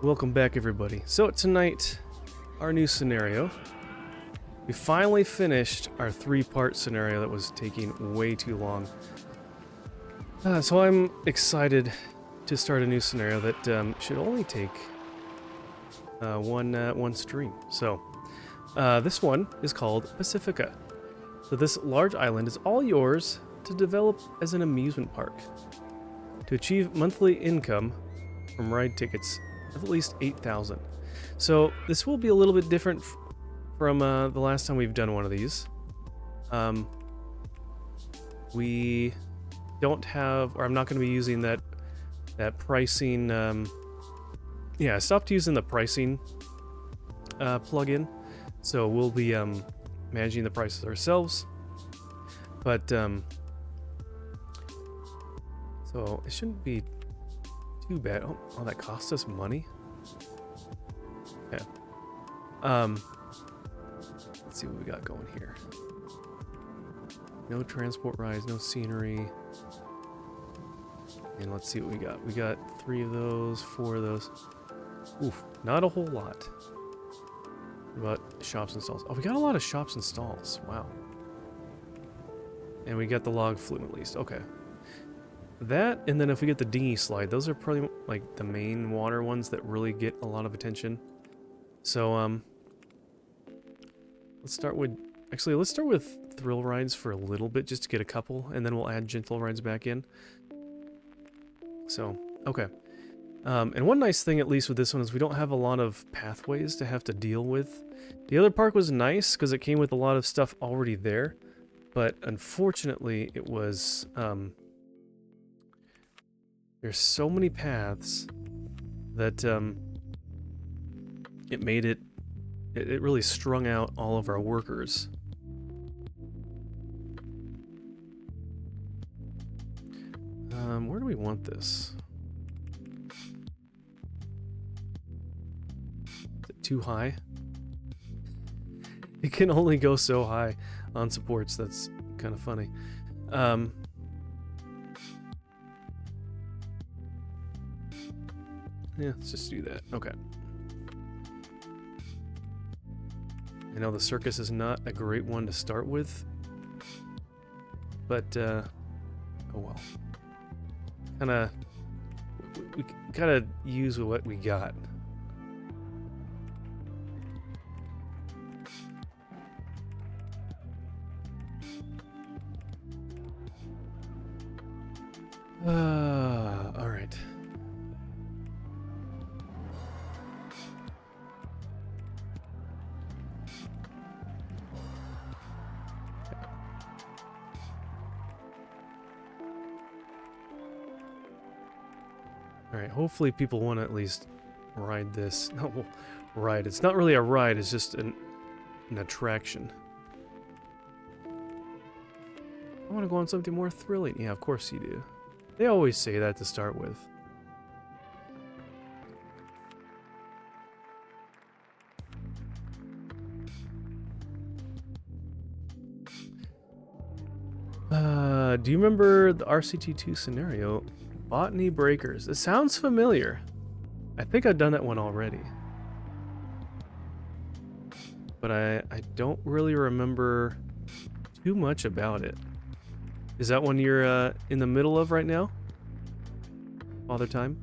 Welcome back, everybody. So tonight, our new scenario. We finally finished our three-part scenario that was taking way too long. So I'm excited to start a new scenario that should only take one stream. So this one is called Pacifica. So this large island is all yours to develop as an amusement park. To achieve monthly income from ride tickets of at least 8,000. So this will be a little bit different from the last time we've done one of these. We don't have, or I'm not going to be using that pricing. Yeah, I stopped using the pricing plugin, so we'll be managing the prices ourselves. But so it shouldn't be too bad. Oh, that cost us money. Okay. Let's see what we got going here. No transport rides, no scenery. And let's see what we got. We got 3 of those, 4 of those. Oof, not a whole lot. What about shops and stalls? Oh, we got a lot of shops and stalls. Wow. And we got the log flume at least. Okay. That, and then if we get the dinghy slide, those are probably like the main water ones that really get a lot of attention. So, let's start with thrill rides for a little bit, just to get a couple, and then we'll add gentle rides back in. So, okay. And one nice thing, at least with this one, is we don't have a lot of pathways to have to deal with. The other park was nice, because it came with a lot of stuff already there, but unfortunately, it was, there's so many paths that it made it really strung out all of our workers. Where do we want this? Is it too high? It can only go so high on supports. That's kind of funny. Yeah, let's just do that. Okay. I know the circus is not a great one to start with, but oh well. We gotta use what we got. All right. Alright, hopefully people want to at least ride this. No, well, ride. It's not really a ride, it's just an attraction. I want to go on something more thrilling. Yeah, of course you do. They always say that to start with. Do you remember the RCT2 scenario? Botany Breakers. It sounds familiar. I think I've done that one already. But I don't really remember too much about it. Is that one you're in the middle of right now? Father Time?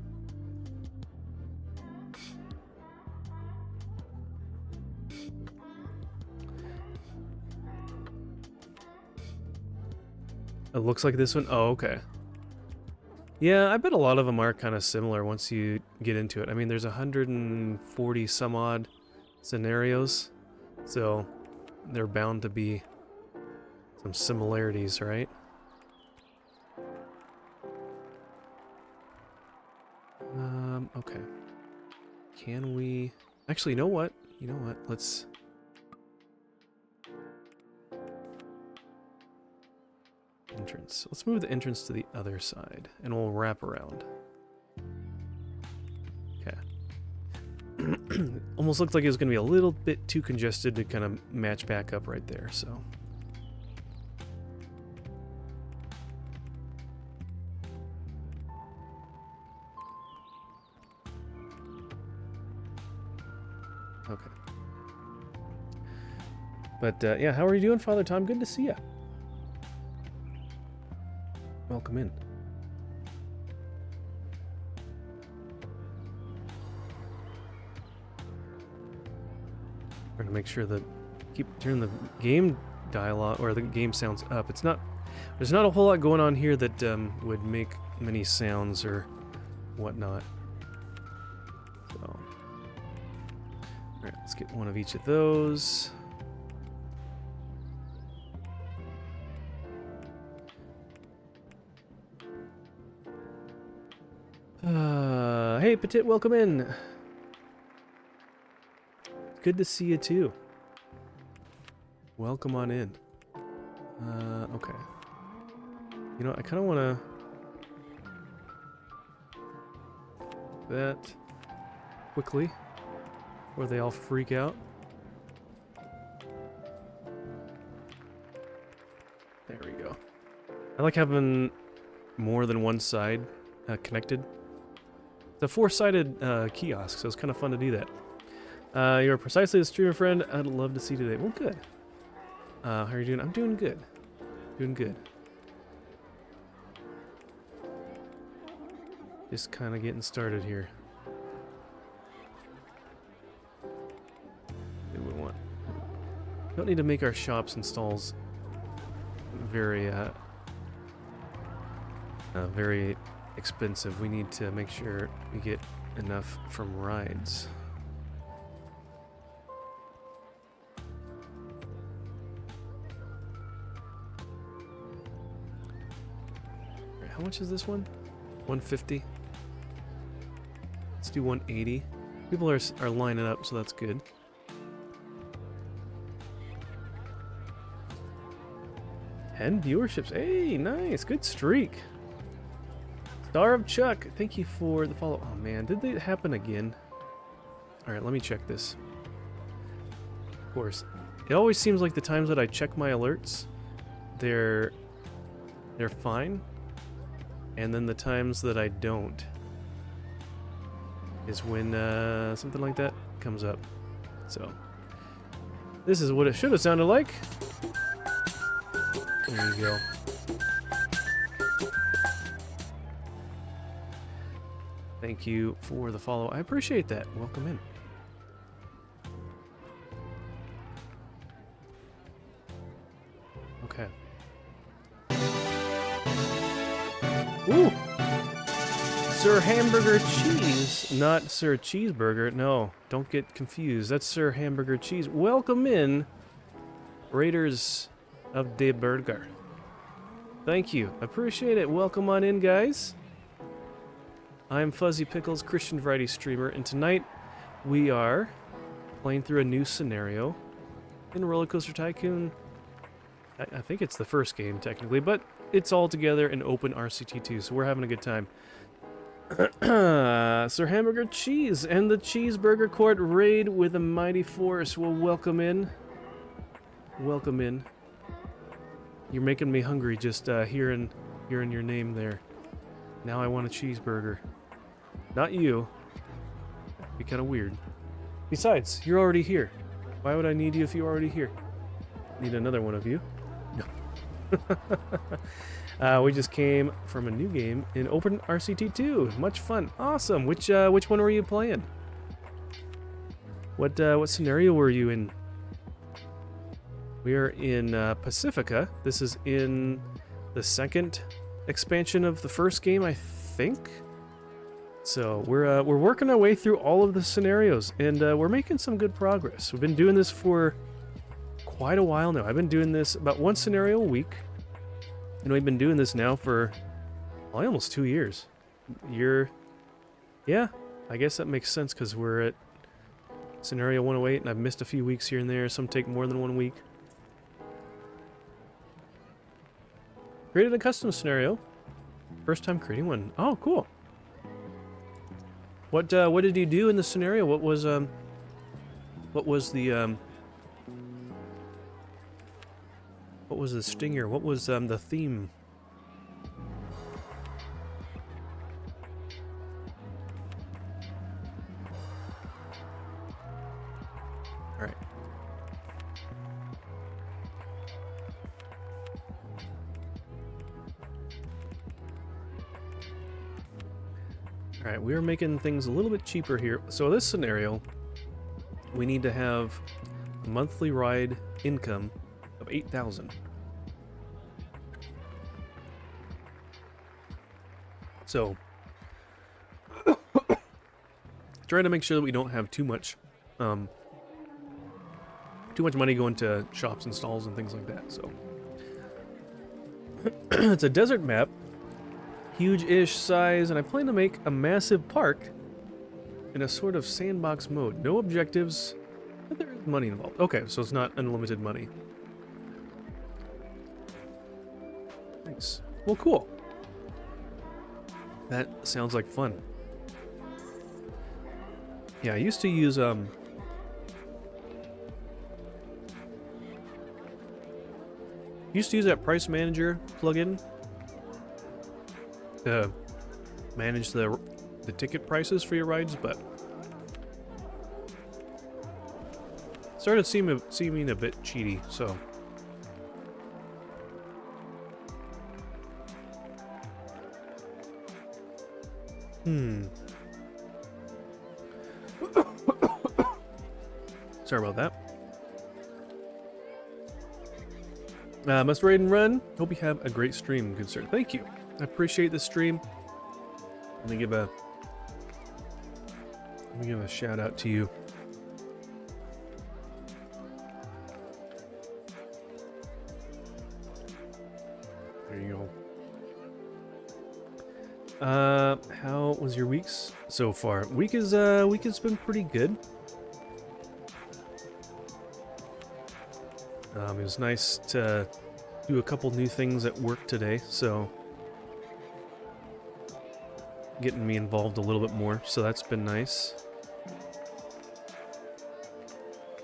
It looks like this one? Oh, okay. Yeah, I bet a lot of them are kind of similar once you get into it. I mean, there's 140 some odd scenarios, so they're bound to be some similarities, right? Okay. Can we... Actually, you know what? You know what? Let's... Entrance. Let's move the entrance to the other side, and we'll wrap around. Okay. Almost looked like it was going to be a little bit too congested to kind of match back up right there, so... Okay. But yeah, how are you doing, Father Tom? Good to see you. Welcome in. Trying to make sure that keep turning the game dialogue or the game sounds up. It's not. There's not a whole lot going on here that would make many sounds or whatnot. So, all right, let's get one of each of those. Hey, Petit, welcome in. Good to see you too. Welcome on in. Okay. You know, I kind of want to that quickly before they all freak out. There we go. I like having more than one side connected. It's a four-sided kiosk, so it's kind of fun to do that. You're precisely the streamer friend I'd love to see today. Well, good. How are you doing? I'm doing good. Doing good. Just kind of getting started here. What do we want? Don't need to make our shops and stalls very, very expensive. We need to make sure we get enough from rides. How much is this one? 150. Let's do 180. People are lining up, so that's good. And viewerships. Hey, nice. Good streak. Star of Chuck. Thank you for the follow. Oh, man. Did that happen again? All right, let me check this. Of course. It always seems like the times that I check my alerts, they're fine. And then the times that I don't is when something like that comes up. So this is what it should have sounded like. There you go. Thank you for the follow. I appreciate that. Welcome in. Okay. Ooh! Sir Hamburger Cheese, not Sir Cheeseburger. No, don't get confused. That's Sir Hamburger Cheese. Welcome in, Raiders of the Burger. Thank you. Appreciate it. Welcome on in, guys. I'm Fuzzy Pickles, Christian Variety streamer, and tonight we are playing through a new scenario in Rollercoaster Tycoon. I think it's the first game, technically, but it's all together in open RCT2, so we're having a good time. Sir Hamburger Cheese and the Cheeseburger Court raid with a mighty force. Well, welcome in. Welcome in. You're making me hungry just hearing your name there. Now I want a cheeseburger. Not you. That'd be kind of weird. Besides, you're already here. Why would I need you if you're already here? Need another one of you. No. We just came from a new game in Open RCT2. Much fun. Awesome. Which one were you playing? What scenario were you in? We are in Pacifica. This is in the second expansion of the first game, I think. So we're working our way through all of the scenarios, and we're making some good progress. We've been doing this for quite a while now. I've been doing this about one scenario a week, and we've been doing this now for almost 2 years. Yeah, I guess that makes sense because we're at scenario 108, and I've missed a few weeks here and there. Some take more than 1 week. Created a custom scenario. First time creating one. Oh, cool. What did you do in the scenario? What was the stinger? What was the theme? All right. All right, we are making things a little bit cheaper here. So this scenario, we need to have monthly ride income of 8,000. So, trying to make sure that we don't have too much money going to shops and stalls and things like that. So, it's a desert map, huge-ish size, and I plan to make a massive park in a sort of sandbox mode. No objectives, but there is money involved. Okay, so it's not unlimited money. Nice. Well, cool. That sounds like fun. Yeah, I used to use that price manager plugin to manage the ticket prices for your rides, but it started seeming a bit cheaty, so sorry about that. Must raid and run. Hope you have a great stream, good sir. Thank you. I appreciate the stream. Let me give a shout out to you. There you go. How was your weeks so far? Week has been pretty good. It was nice to do a couple new things at work today, so getting me involved a little bit more, so that's been nice.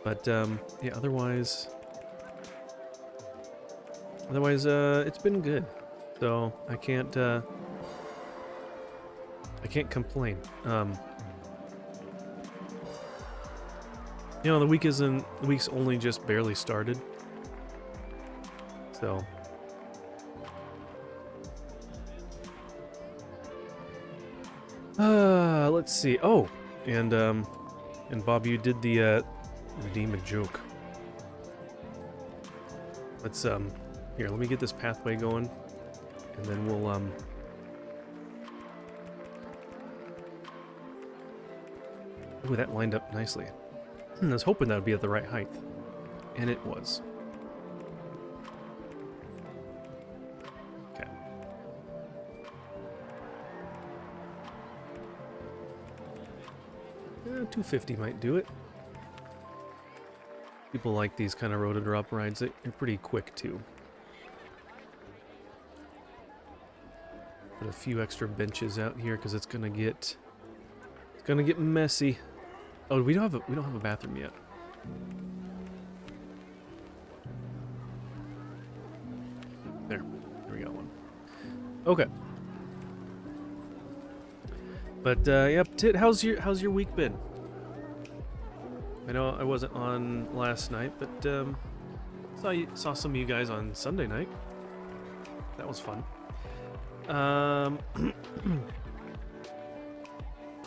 But yeah, otherwise it's been good. So I can't complain. You know, the week's only just barely started. So let's see. Oh, and Bob, you did the redeem a joke. Let's here, let me get this pathway going, and then we'll ooh, that lined up nicely. I was hoping that would be at the right height, and it was. Okay. 250 might do it. People like these kind of roto-drop rides. They're pretty quick too. Put a few extra benches out here because it's gonna get messy. Oh, we don't have a bathroom yet. There we got one. Okay. But yeah, Tit, how's your week been? I know I wasn't on last night, but saw some of you guys on Sunday night. That was fun.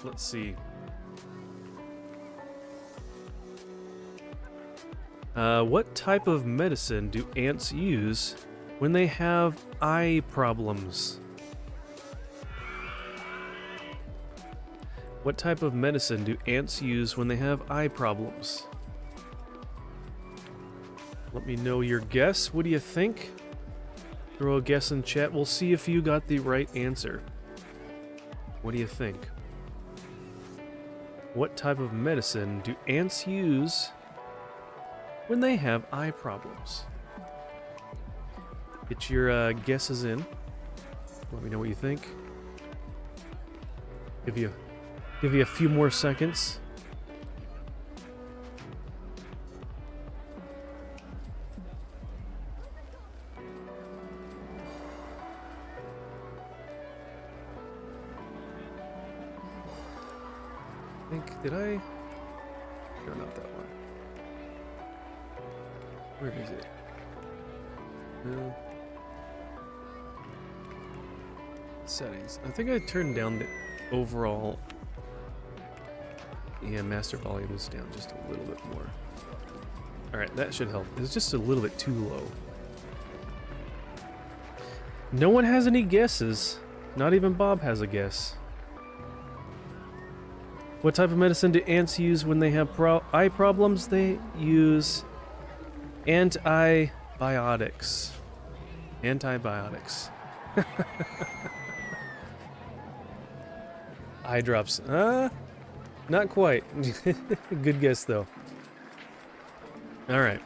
Let's see. What type of medicine do ants use when they have eye problems? What type of medicine do ants use when they have eye problems? Let me know your guess. What do you think? Throw a guess in chat. We'll see if you got the right answer. What do you think? What type of medicine do ants use when they have eye problems? Get your guesses in. Let me know what you think. Give you a few more seconds. I think, did I? No, not that one. Where is it? No. Settings. I think I turned down the overall. Yeah, master volume is down just a little bit more. Alright, that should help. It's just a little bit too low. No one has any guesses. Not even Bob has a guess. What type of medicine do ants use when they have eye problems? They use antibiotics. Antibiotics. Eye drops. Not quite. Good guess, though. Alright.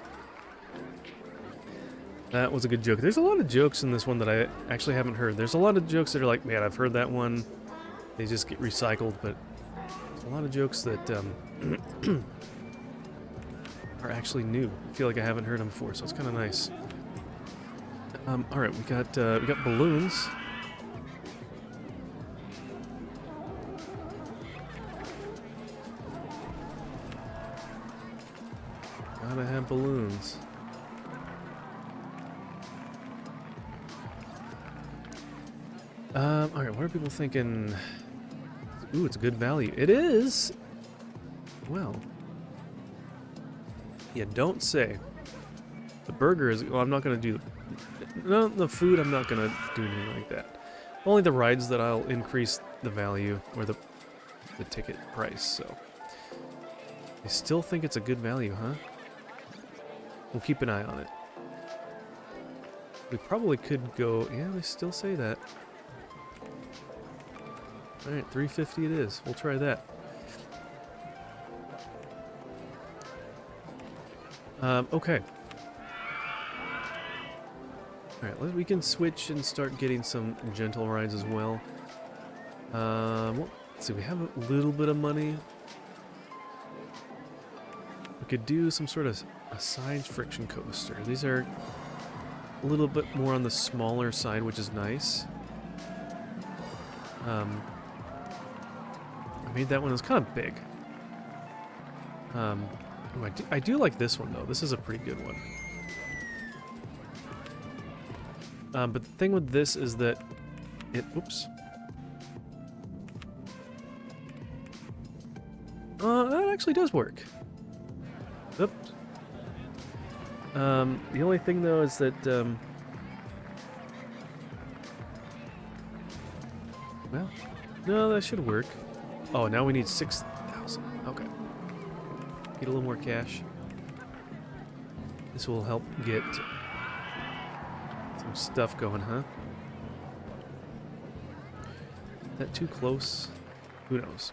That was a good joke. There's a lot of jokes in this one that I actually haven't heard. There's a lot of jokes that are like, man, I've heard that one. They just get recycled, but there's a lot of jokes that are actually new. I feel like I haven't heard them before, so it's kind of nice. Alright, we got balloons. Gotta have balloons. Alright, what are people thinking? Ooh, it's a good value. It is! Well. You don't say. The burger is... Well, I'm not gonna do... No, the food, I'm not gonna do anything like that. Only the rides that I'll increase the value, or the ticket price, so... I still think it's a good value, huh? We'll keep an eye on it. We probably could go... Yeah, they still say that. Alright, $3.50 it is. We'll try that. Okay. Alright, we can switch and start getting some gentle rides as well. Well, let's see, we have a little bit of money. We could do some sort of a side friction coaster. These are a little bit more on the smaller side, which is nice. I made that one, it was kind of big. I do like this one though. This is a pretty good one. But the thing with this is that it... Oops. That actually does work. Oops. The only thing though is that... well, no, that should work. Oh, now we need 6,000. Okay. Get a little more cash. This will help get some stuff going, huh? Is that too close? Who knows?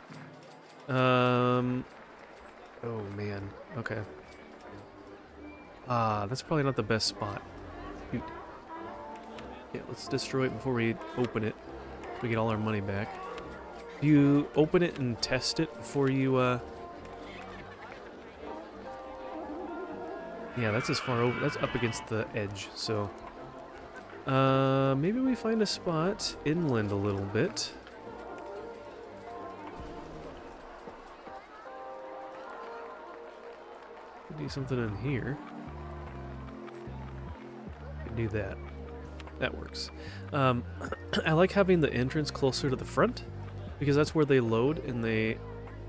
Oh man. Okay. That's probably not the best spot. Shoot. Yeah, let's destroy it before we open it. So we get all our money back. You open it and test it before you, yeah, that's as far over. That's up against the edge, so... maybe we find a spot inland a little bit. Could do something in here. Could do that. That works. I like having the entrance closer to the front, because that's where they load and they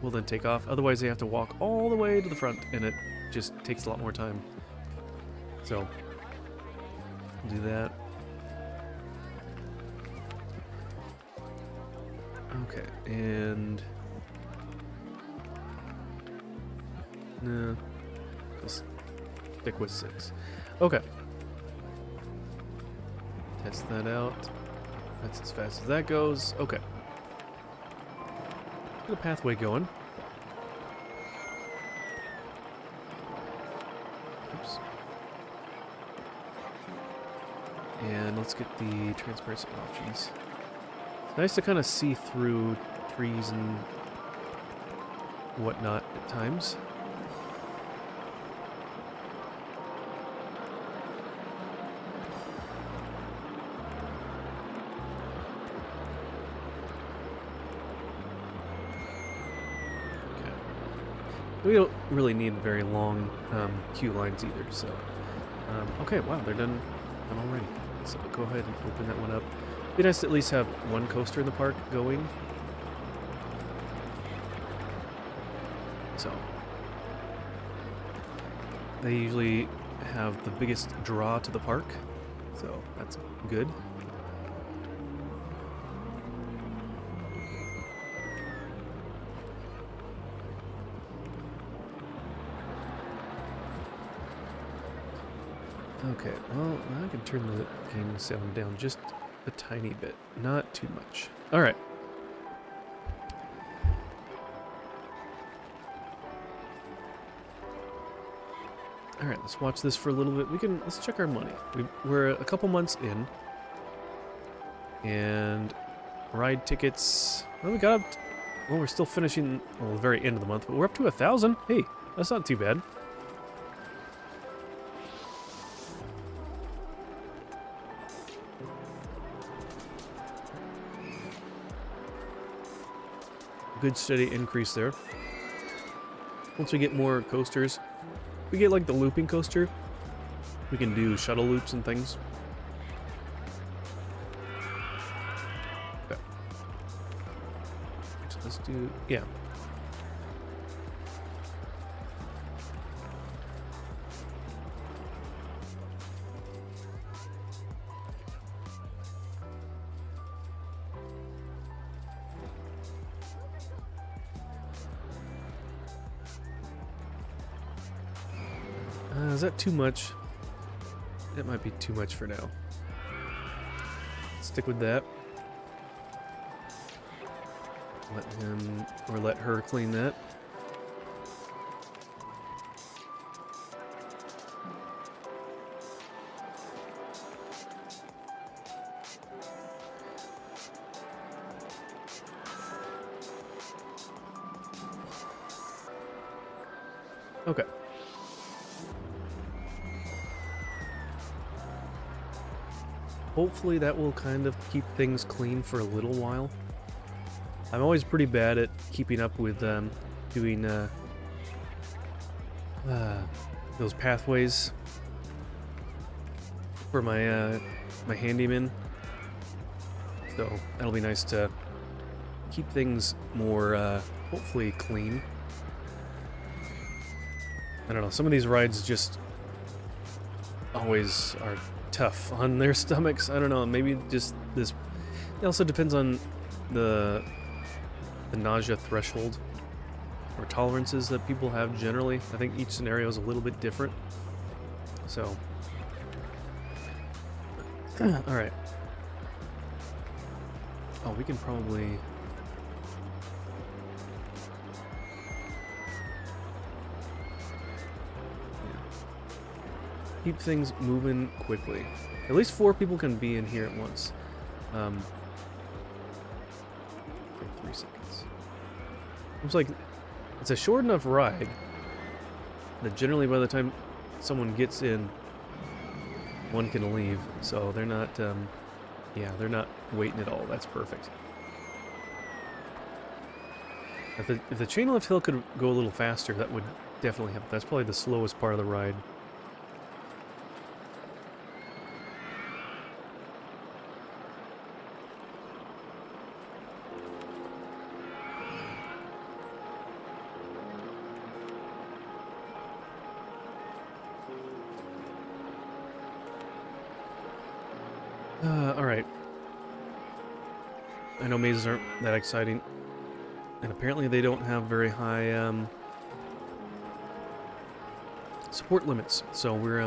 will then take off. Otherwise, they have to walk all the way to the front, and it just takes a lot more time. So, do that. Okay, and... no, just stick with 6. Okay. Test that out. That's as fast as that goes. Okay. Get a pathway going. Oops. And let's get the transparency options. It's nice to kind of see through trees and whatnot at times. We don't really need very long queue lines either, so Okay, wow, they're done already. Let's go ahead and open that one up. Be nice to at least have one coaster in the park going. So they usually have the biggest draw to the park, so that's good. Okay, well, I can turn the game sound down just a tiny bit, not too much. All right. All right, let's watch this for a little bit. Let's check our money. We're a couple months in, and ride tickets. Well, we got up. Well, we're still finishing the very end of the month, but we're up to 1,000. Hey, that's not too bad. Good steady increase there. Once we get more coasters, we get like the looping coaster, we can do shuttle loops and things. Okay. So let's do, yeah. Is that too much? It might be too much for now. Stick with that. Let him, or let her clean that. Okay. Hopefully that will kind of keep things clean for a little while. I'm always pretty bad at keeping up with doing those pathways for my my handyman. So that'll be nice to keep things more hopefully clean. I don't know, some of these rides just always are tough on their stomachs. I don't know, maybe just this. It also depends on the nausea threshold or tolerances that people have generally. I think each scenario is a little bit different. So, all right. Oh, we can probably. Keep things moving quickly. At least 4 people can be in here at once. For 3 seconds. Looks like it's a short enough ride that generally by the time someone gets in, one can leave. So they're not, yeah, they're not waiting at all. That's perfect. If the chain lift hill could go a little faster, that would definitely help. That's probably the slowest part of the ride. Alright. I know mazes aren't that exciting. And apparently they don't have very high, support limits. So we're,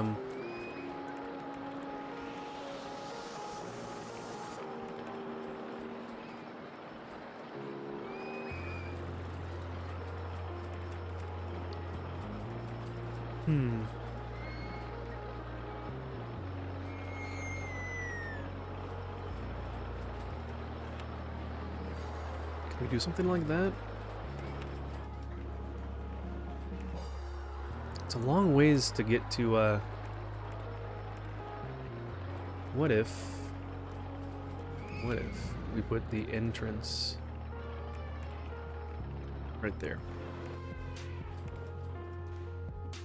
Can we do something like that? It's a long ways to get to, what if we put the entrance right there?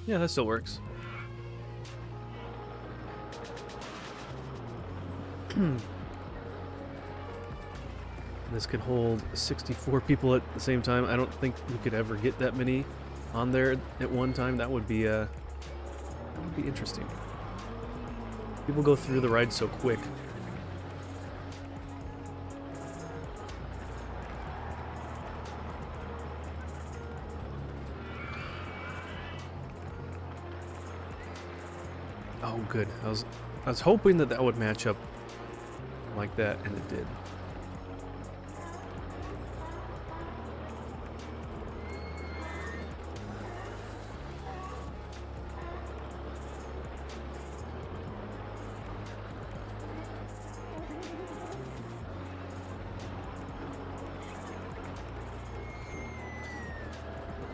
Yeah, that still works. This could hold 64 people at the same time. I don't think we could ever get that many on there at one time. That would be interesting. People go through the ride so quick. Oh, good. I was hoping that would match up like that, and it did.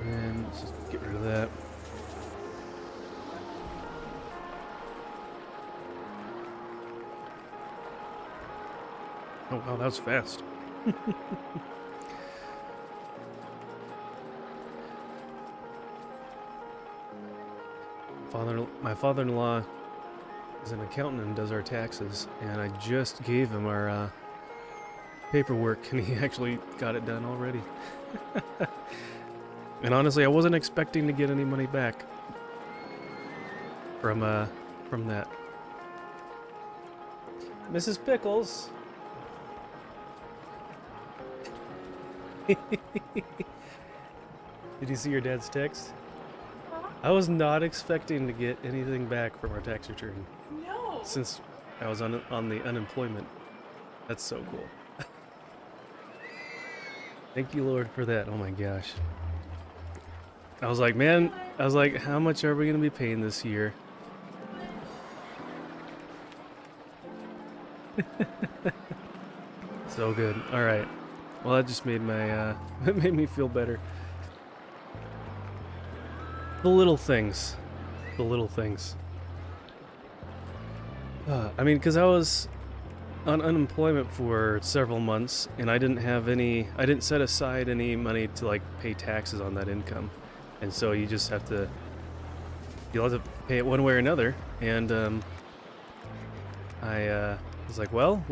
And let's just get rid of that. Oh wow, that was fast. My father-in-law is an accountant and does our taxes, and I just gave him our paperwork, and he actually got it done already. And honestly, I wasn't expecting to get any money back from that. Mrs. Pickles. Did you see your dad's text? I was not expecting to get anything back from our tax return. No. Since I was on the unemployment. That's so cool. Thank you, Lord, for that. Oh my gosh. I was like, man, how much are we going to be paying this year? So good. All right. Well, that just made my that made me feel better. The little things. The little things. I mean, because I was on unemployment for several months, and I didn't set aside any money to like pay taxes on that income. And so you'll have to pay it one way or another. And I was like, well,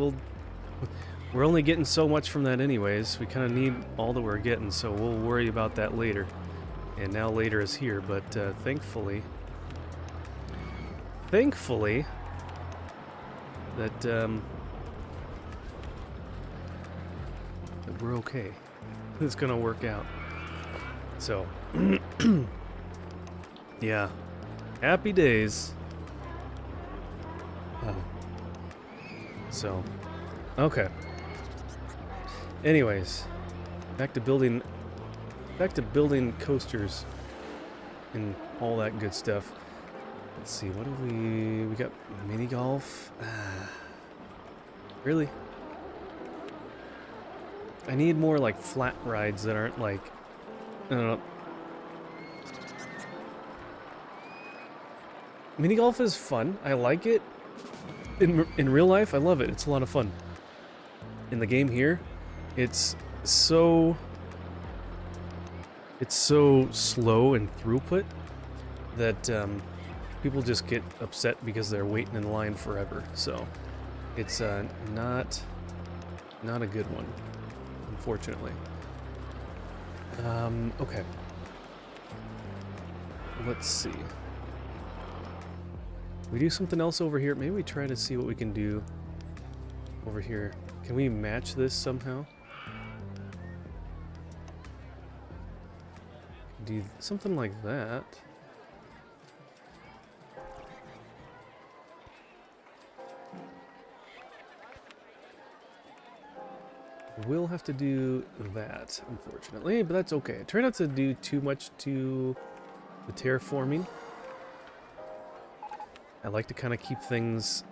we're only getting so much from that anyways. We kind of need all that we're getting, so we'll worry about that later. And now later is here, but thankfully, that we're okay. It's gonna work out. So, yeah, happy days. So, okay. Anyways, back to building coasters and all that good stuff. Let's see, what do we got? Mini golf. Really? I need more like flat rides that aren't like, I don't know. Mini golf is fun. I like it. In real life, I love it. It's a lot of fun. In the game here, it's so slow in throughput that people just get upset because they're waiting in line forever. So it's not a good one, unfortunately. Okay. Let's see. We do something else over here. Maybe we try to see what we can do over here. Can we match this somehow? Do something like that. We'll have to do that, unfortunately, but that's okay. Try not to do too much to the terraforming. I like to kind of keep things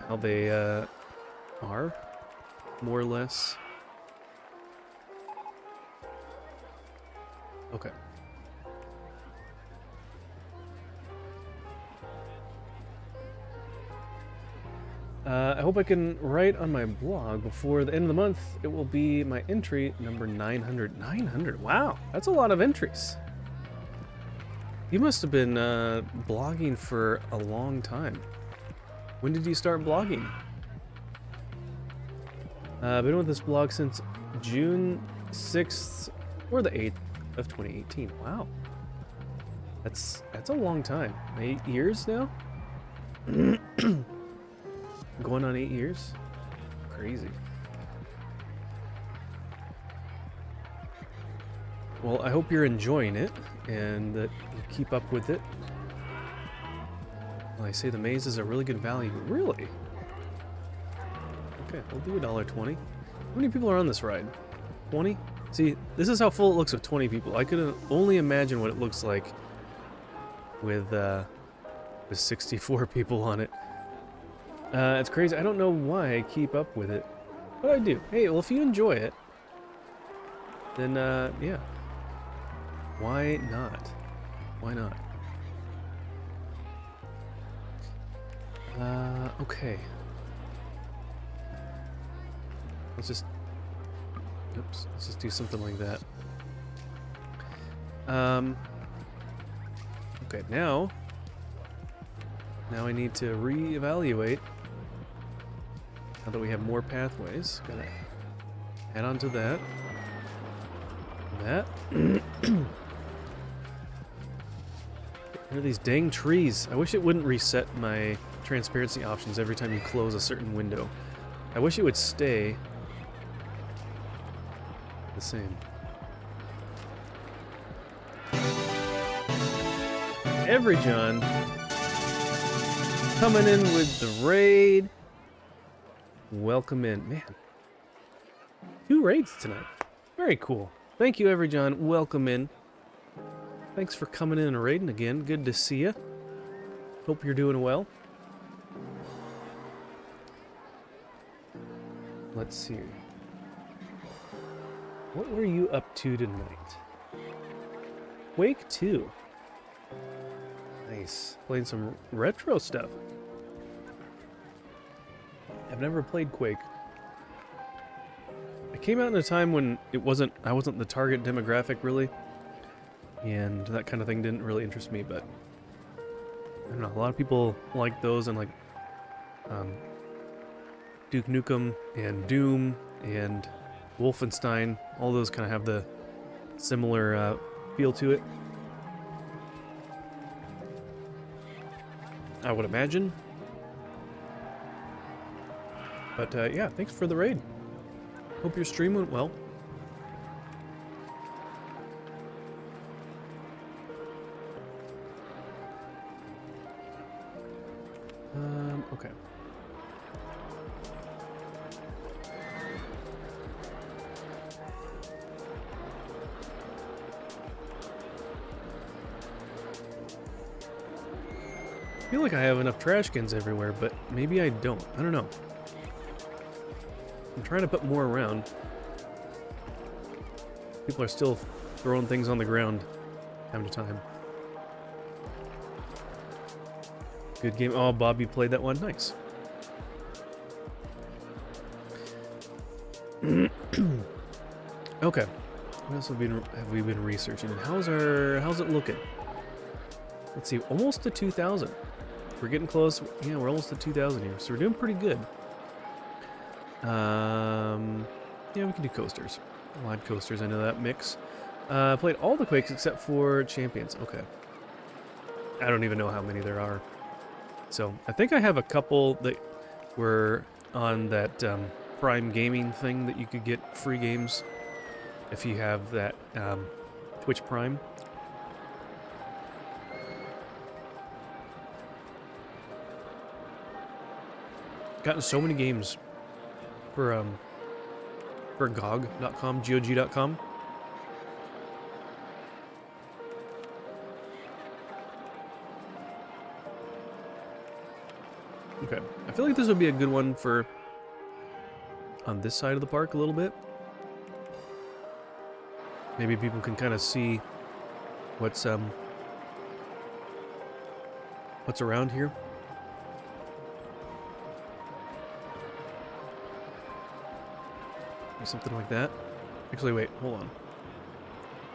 how they are, more or less. Okay. I hope I can write on my blog before the end of the month. It will be my entry number 900. 900, wow, that's a lot of entries. You must have been blogging for a long time. When did you start blogging? I've been with this blog since June 6th or the 8th of 2018. Wow. That's a long time. 8 years now? Going on 8 years? Crazy. Well, I hope you're enjoying it and that you keep up with it. Well, I say the maze is a really good value. Really? Okay, we'll do $1.20. How many people are on this ride? 20? See, this is how full it looks with 20 people. I could only imagine what it looks like with 64 people on it. It's crazy. I don't know why I keep up with it, but I do. Hey, well, if you enjoy it, then yeah. Why not? Why not? Okay. Let's just... Oops. Let's just do something like that. Okay, now I need to reevaluate. Now that we have more pathways, gotta add on to that. That. What are these dang trees? I wish it wouldn't reset my transparency options every time you close a certain window. I wish it would stay the same. Every John coming in with the raid. Welcome in. Man. 2 raids tonight. Very cool. Thank you, Every John. Welcome in. Thanks for coming in and raiding again. Good to see you. Hope you're doing well. Let's see. What were you up to tonight? Quake 2. Nice. Playing some retro stuff. I've never played Quake. It came out in a time when I wasn't the target demographic really. And that kind of thing didn't really interest me, but I don't know, a lot of people like those, and like Duke Nukem and Doom and Wolfenstein, all those kind of have the similar feel to it, I would imagine. But yeah, thanks for the raid. Hope your stream went well. Okay. I feel like I have enough trash cans everywhere, but maybe I don't. I don't know. I'm trying to put more around. People are still throwing things on the ground time to time. Good game. Oh, Bob, you played that one? Nice. Okay. What else have we been researching? And how's it looking? Let's see. Almost to 2,000. We're getting close. Yeah, we're almost to 2,000 here, so we're doing pretty good. Yeah, we can do coasters. Live coasters. I know that mix. Played all the Quakes except for Champions. Okay. I don't even know how many there are. So, I think I have a couple that were on that Prime Gaming thing that you could get free games if you have that Twitch Prime. Gotten so many games for GOG.com, GOG.com. Okay, I feel like this would be a good one for on this side of the park a little bit. Maybe people can kind of see what's around here. Or something like that. Actually, wait, hold on.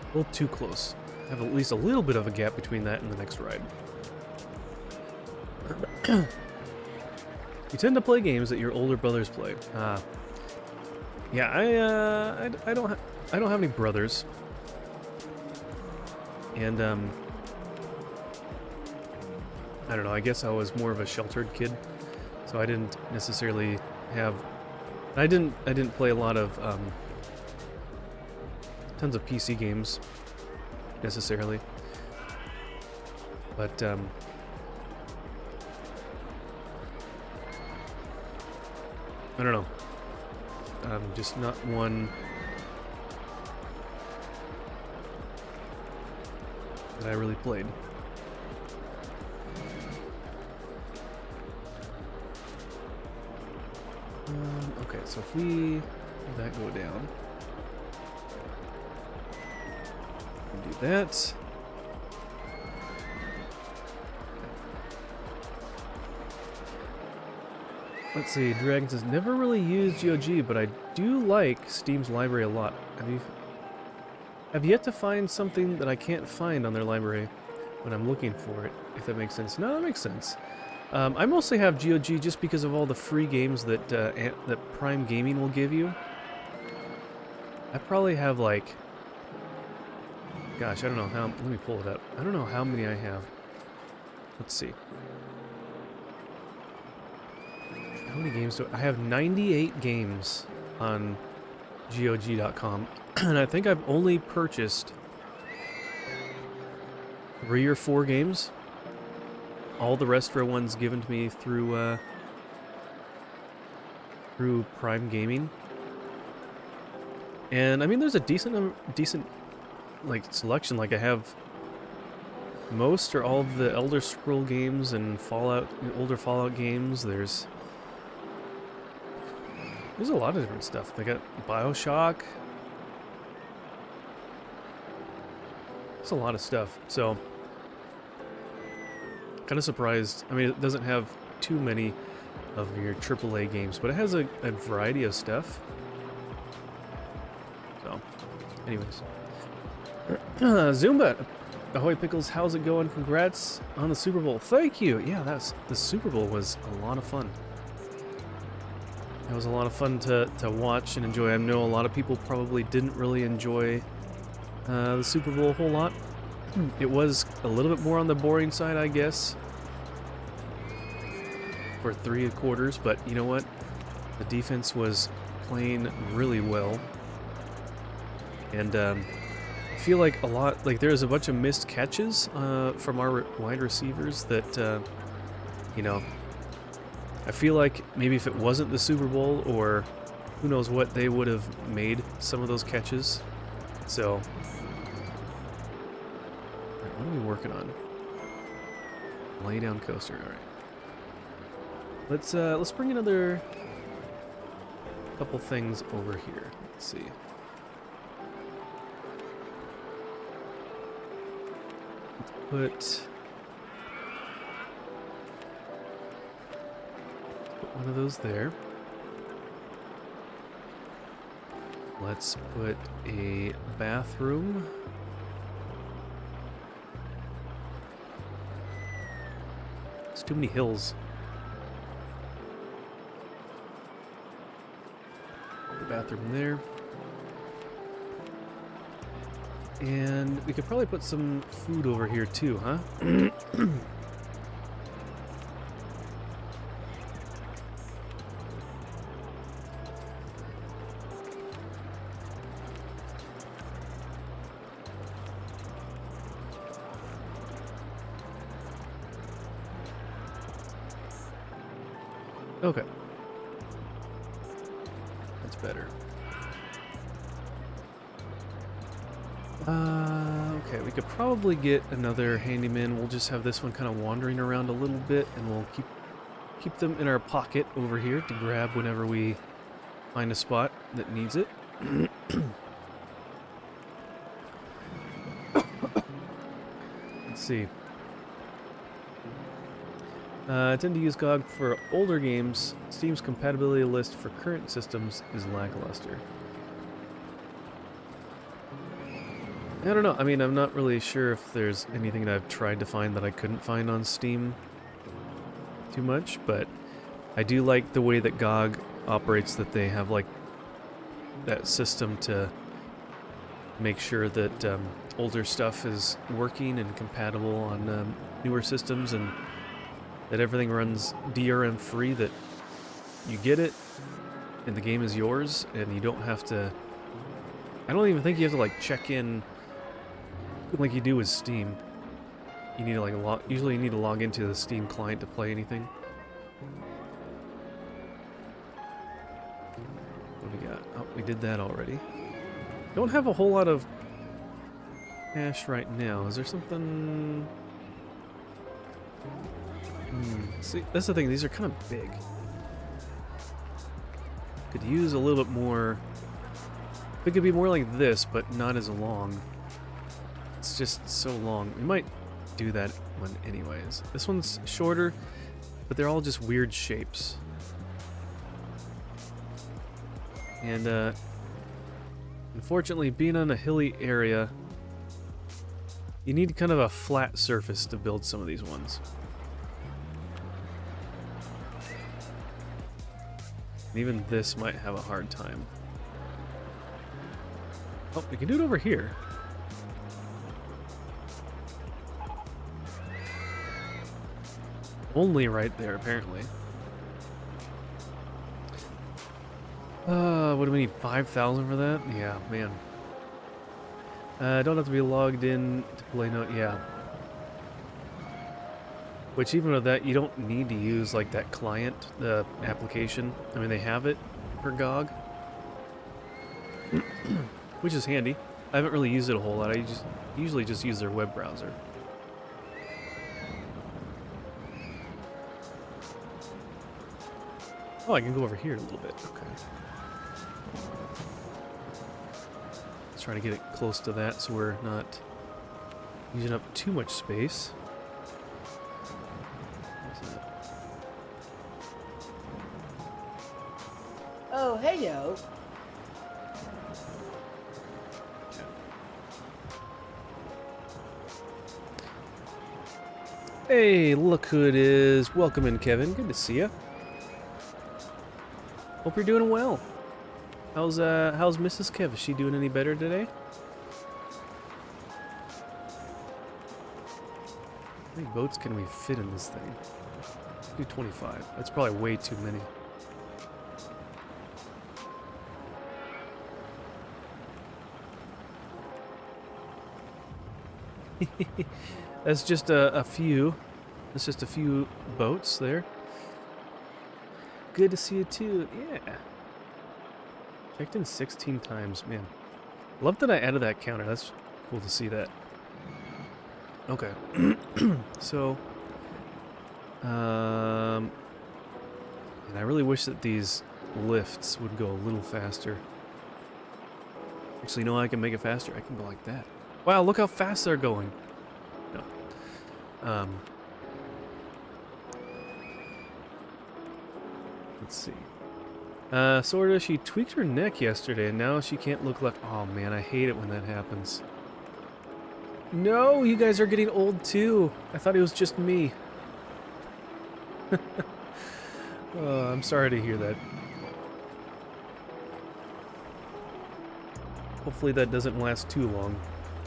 A little too close. I have at least a little bit of a gap between that and the next ride. You tend to play games that your older brothers play. Yeah, I don't have any brothers, and I don't know. I guess I was more of a sheltered kid, so I didn't necessarily have. I didn't play a lot of tons of PC games necessarily, but I don't know. Just not one that I really played. Okay, so if we let that go down, we can do that. Let's see, Dragon says, never really used GOG, but I do like Steam's library a lot. Have yet to find something that I can't find on their library when I'm looking for it, if that makes sense. No, that makes sense. I mostly have GOG just because of all the free games that that Prime Gaming will give you. I probably have like, gosh, I don't know how, let me pull it up. I don't know how many I have. Let's see. How many games do I have? 98 games on GOG.com, and I think I've only purchased 3 or 4 games. All the rest are ones given to me through through Prime Gaming. And I mean, there's a decent like selection. Like I have most or all of the Elder Scroll games and Fallout, older Fallout games. There's a lot of different stuff. They got BioShock. It's a lot of stuff. So kind of surprised. I mean, it doesn't have too many of your AAA games, but it has a variety of stuff. So, anyways. Zumba! Ahoy Pickles, how's it going? Congrats on the Super Bowl. Thank you! Yeah, the Super Bowl was a lot of fun. It was a lot of fun to watch and enjoy. I know a lot of people probably didn't really enjoy the Super Bowl a whole lot. It was a little bit more on the boring side, I guess, for 3 quarters, but you know what? The defense was playing really well. And I feel like there's a bunch of missed catches from our wide receivers that, you know, I feel like maybe if it wasn't the Super Bowl or who knows what, they would have made some of those catches. So, what are we working on? Lay down coaster. All right. Let's bring another couple things over here. Let's see. Let's put one of those there. Let's put a bathroom. It's too many hills. The bathroom there. And we could probably put some food over here too, huh? Okay. That's better. Okay, we could probably get another handyman. We'll just have this one kind of wandering around a little bit, and we'll keep them in our pocket over here to grab whenever we find a spot that needs it. Let's see. I tend to use GOG for older games. Steam's compatibility list for current systems is lackluster. I don't know. I mean, I'm not really sure if there's anything that I've tried to find that I couldn't find on Steam too much, but I do like the way that GOG operates, that they have like that system to make sure that older stuff is working and compatible on newer systems, and that everything runs DRM free, that you get it and the game is yours and you don't have to... I don't even think you have to like check in like you do with Steam. You need to like usually you need to log into the Steam client to play anything. What do we got? Oh, we did that already. Don't have a whole lot of cash right now. Is there something... See, that's the thing. These are kind of big. Could use a little bit more... It could be more like this, but not as long. It's just so long. We might do that one anyways. This one's shorter, but they're all just weird shapes. And, unfortunately, being on a hilly area, you need kind of a flat surface to build some of these ones. And even this might have a hard time. Oh, we can do it over here. Only right there, apparently. What do we need? 5,000 for that? Yeah, man. Don't have to be logged in to play note. Yeah. Which, even with that, you don't need to use like that client, the application. I mean, they have it for GOG, which is handy. I haven't really used it a whole lot. I usually just use their web browser. Oh, I can go over here a little bit. Okay. Let's try to get it close to that so we're not using up too much space. Oh, hey, yo. Hey, look who it is. Welcome in, Kevin. Good to see you. Hope you're doing well. How's Mrs. Kev? Is she doing any better today? How many boats can we fit in this thing? Let's do 25. That's probably way too many. That's just a few. That's just a few boats there. Good to see you too. Yeah. Checked in 16 times, man. Love that I added that counter. That's cool to see that. Okay. So, and I really wish that these lifts would go a little faster. Actually, no, I can make it faster. I can go like that. Wow, look how fast they're going. No. Let's see. Sorta, she tweaked her neck yesterday, and now she can't look left. Oh man, I hate it when that happens. No, you guys are getting old too. I thought it was just me. I'm sorry to hear that. Hopefully that doesn't last too long.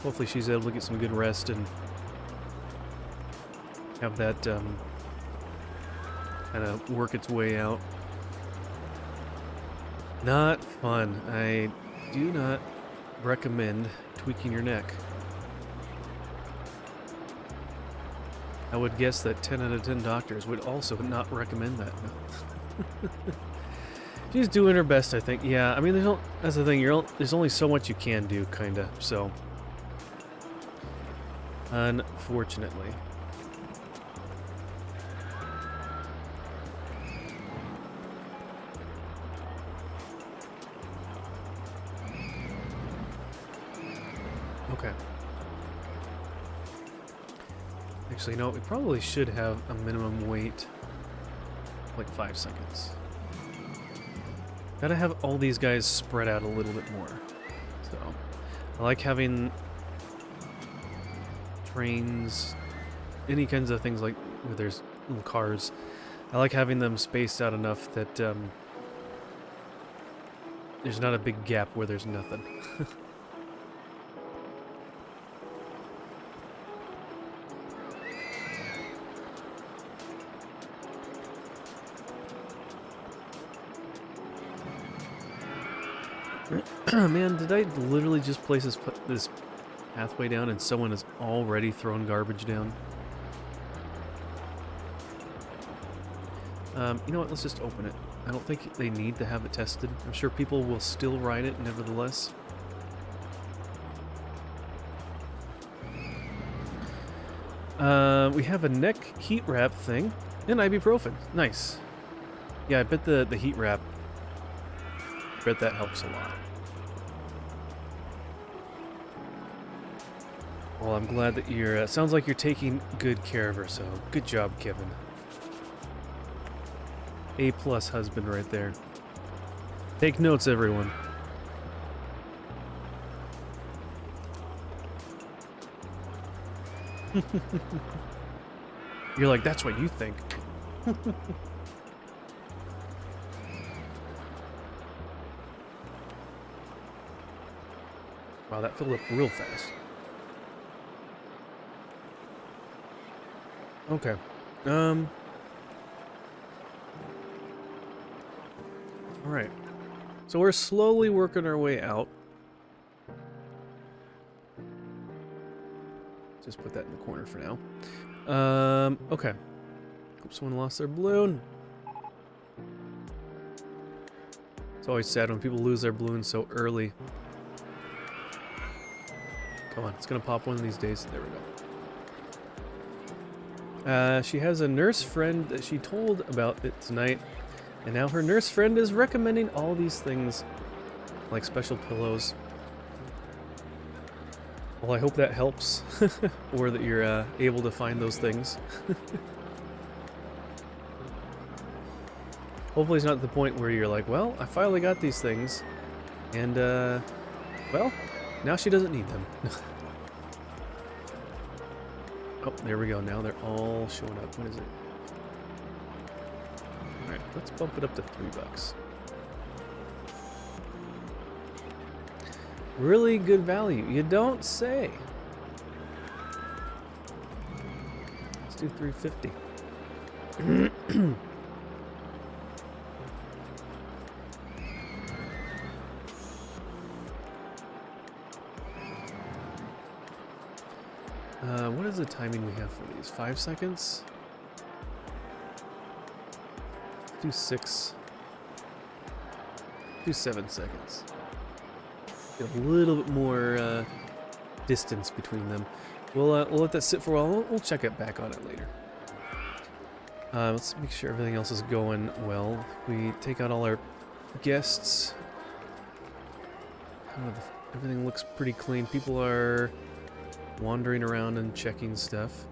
Hopefully she's able to get some good rest and have that kind of work its way out. Not fun. I do not recommend tweaking your neck. I would guess that 10 out of 10 doctors would also not recommend that. She's doing her best, I think. Yeah, I mean, that's the thing. There's only so much you can do, kinda. So, unfortunately. Okay. Actually, no, we probably should have a minimum wait, like 5 seconds. Gotta have all these guys spread out a little bit more. So, I like having trains, any kinds of things like where there's little cars. I like having them spaced out enough that there's not a big gap where there's nothing. Man, did I literally just place this pathway down and someone has already thrown garbage down? You know what, let's just open it. I don't think they need to have it tested. I'm sure people will still ride it nevertheless. We have a neck heat wrap thing and ibuprofen. Nice. Yeah, I bet the heat wrap, I bet that helps a lot. Well, I'm glad that you're, sounds like you're taking good care of her, so good job, Kevin. A+ husband right there. Take notes, everyone. You're like, that's what you think. Wow, that filled up real fast. Okay. Alright. So we're slowly working our way out. Just put that in the corner for now. Okay. Hope someone lost their balloon. It's always sad when people lose their balloon so early. Come on, it's gonna pop one of these days. There we go. She has a nurse friend that she told about it tonight, and now her nurse friend is recommending all these things, like special pillows. Well, I hope that helps, or that you're able to find those things. Hopefully it's not to the point where you're like, well, I finally got these things, and, well, now she doesn't need them. Oh, there we go. Now they're all showing up. What is it? Alright, let's bump it up to $3. Really good value. You don't say. Let's do $3.50. What is the timing we have for these? 5 seconds? Do 6. Do 7 seconds. Get a little bit more distance between them. We'll let that sit for a while. We'll check it back on it later. Let's make sure everything else is going well. We take out all our guests. Everything looks pretty clean. People are wandering around and checking stuff.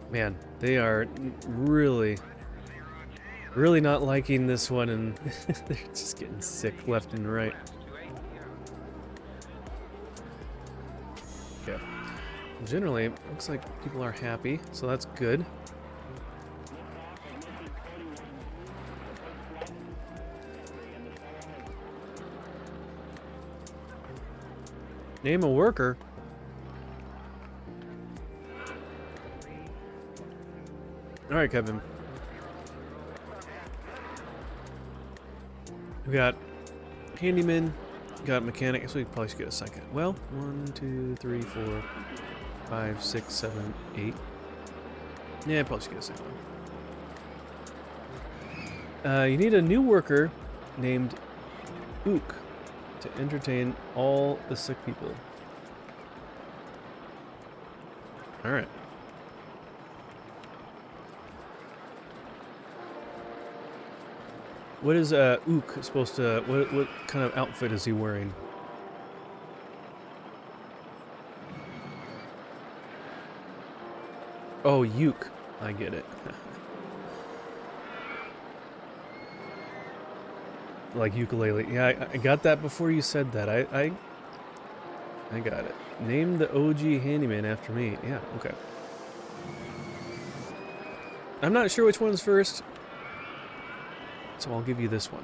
Man, they are really not liking this one, and they're just getting sick left and right. Yeah. Generally, it looks like people are happy, so that's good. Name a worker. Alright, Kevin. We got handyman, got mechanic, so we probably should get a second. Well, 1, 2, 3, 4, 5, 6, 7, 8. Yeah, probably should get a second one. You need a new worker named Ook to entertain all the sick people. Alright. What is Ook supposed to, what kind of outfit is he wearing? Oh, uke. I get it. Like ukulele. Yeah, I got that before you said that. I got it. Name the OG handyman after me. Yeah, okay. I'm not sure which one's first, so I'll give you this one.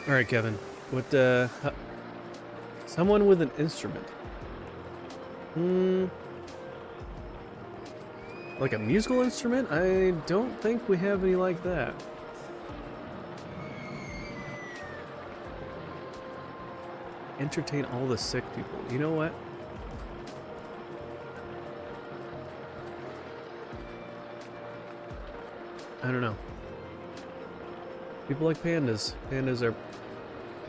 All right, Kevin. What? Someone with an instrument. Like a musical instrument? I don't think we have any like that. Entertain all the sick people. You know what? I don't know. People like pandas. Pandas are...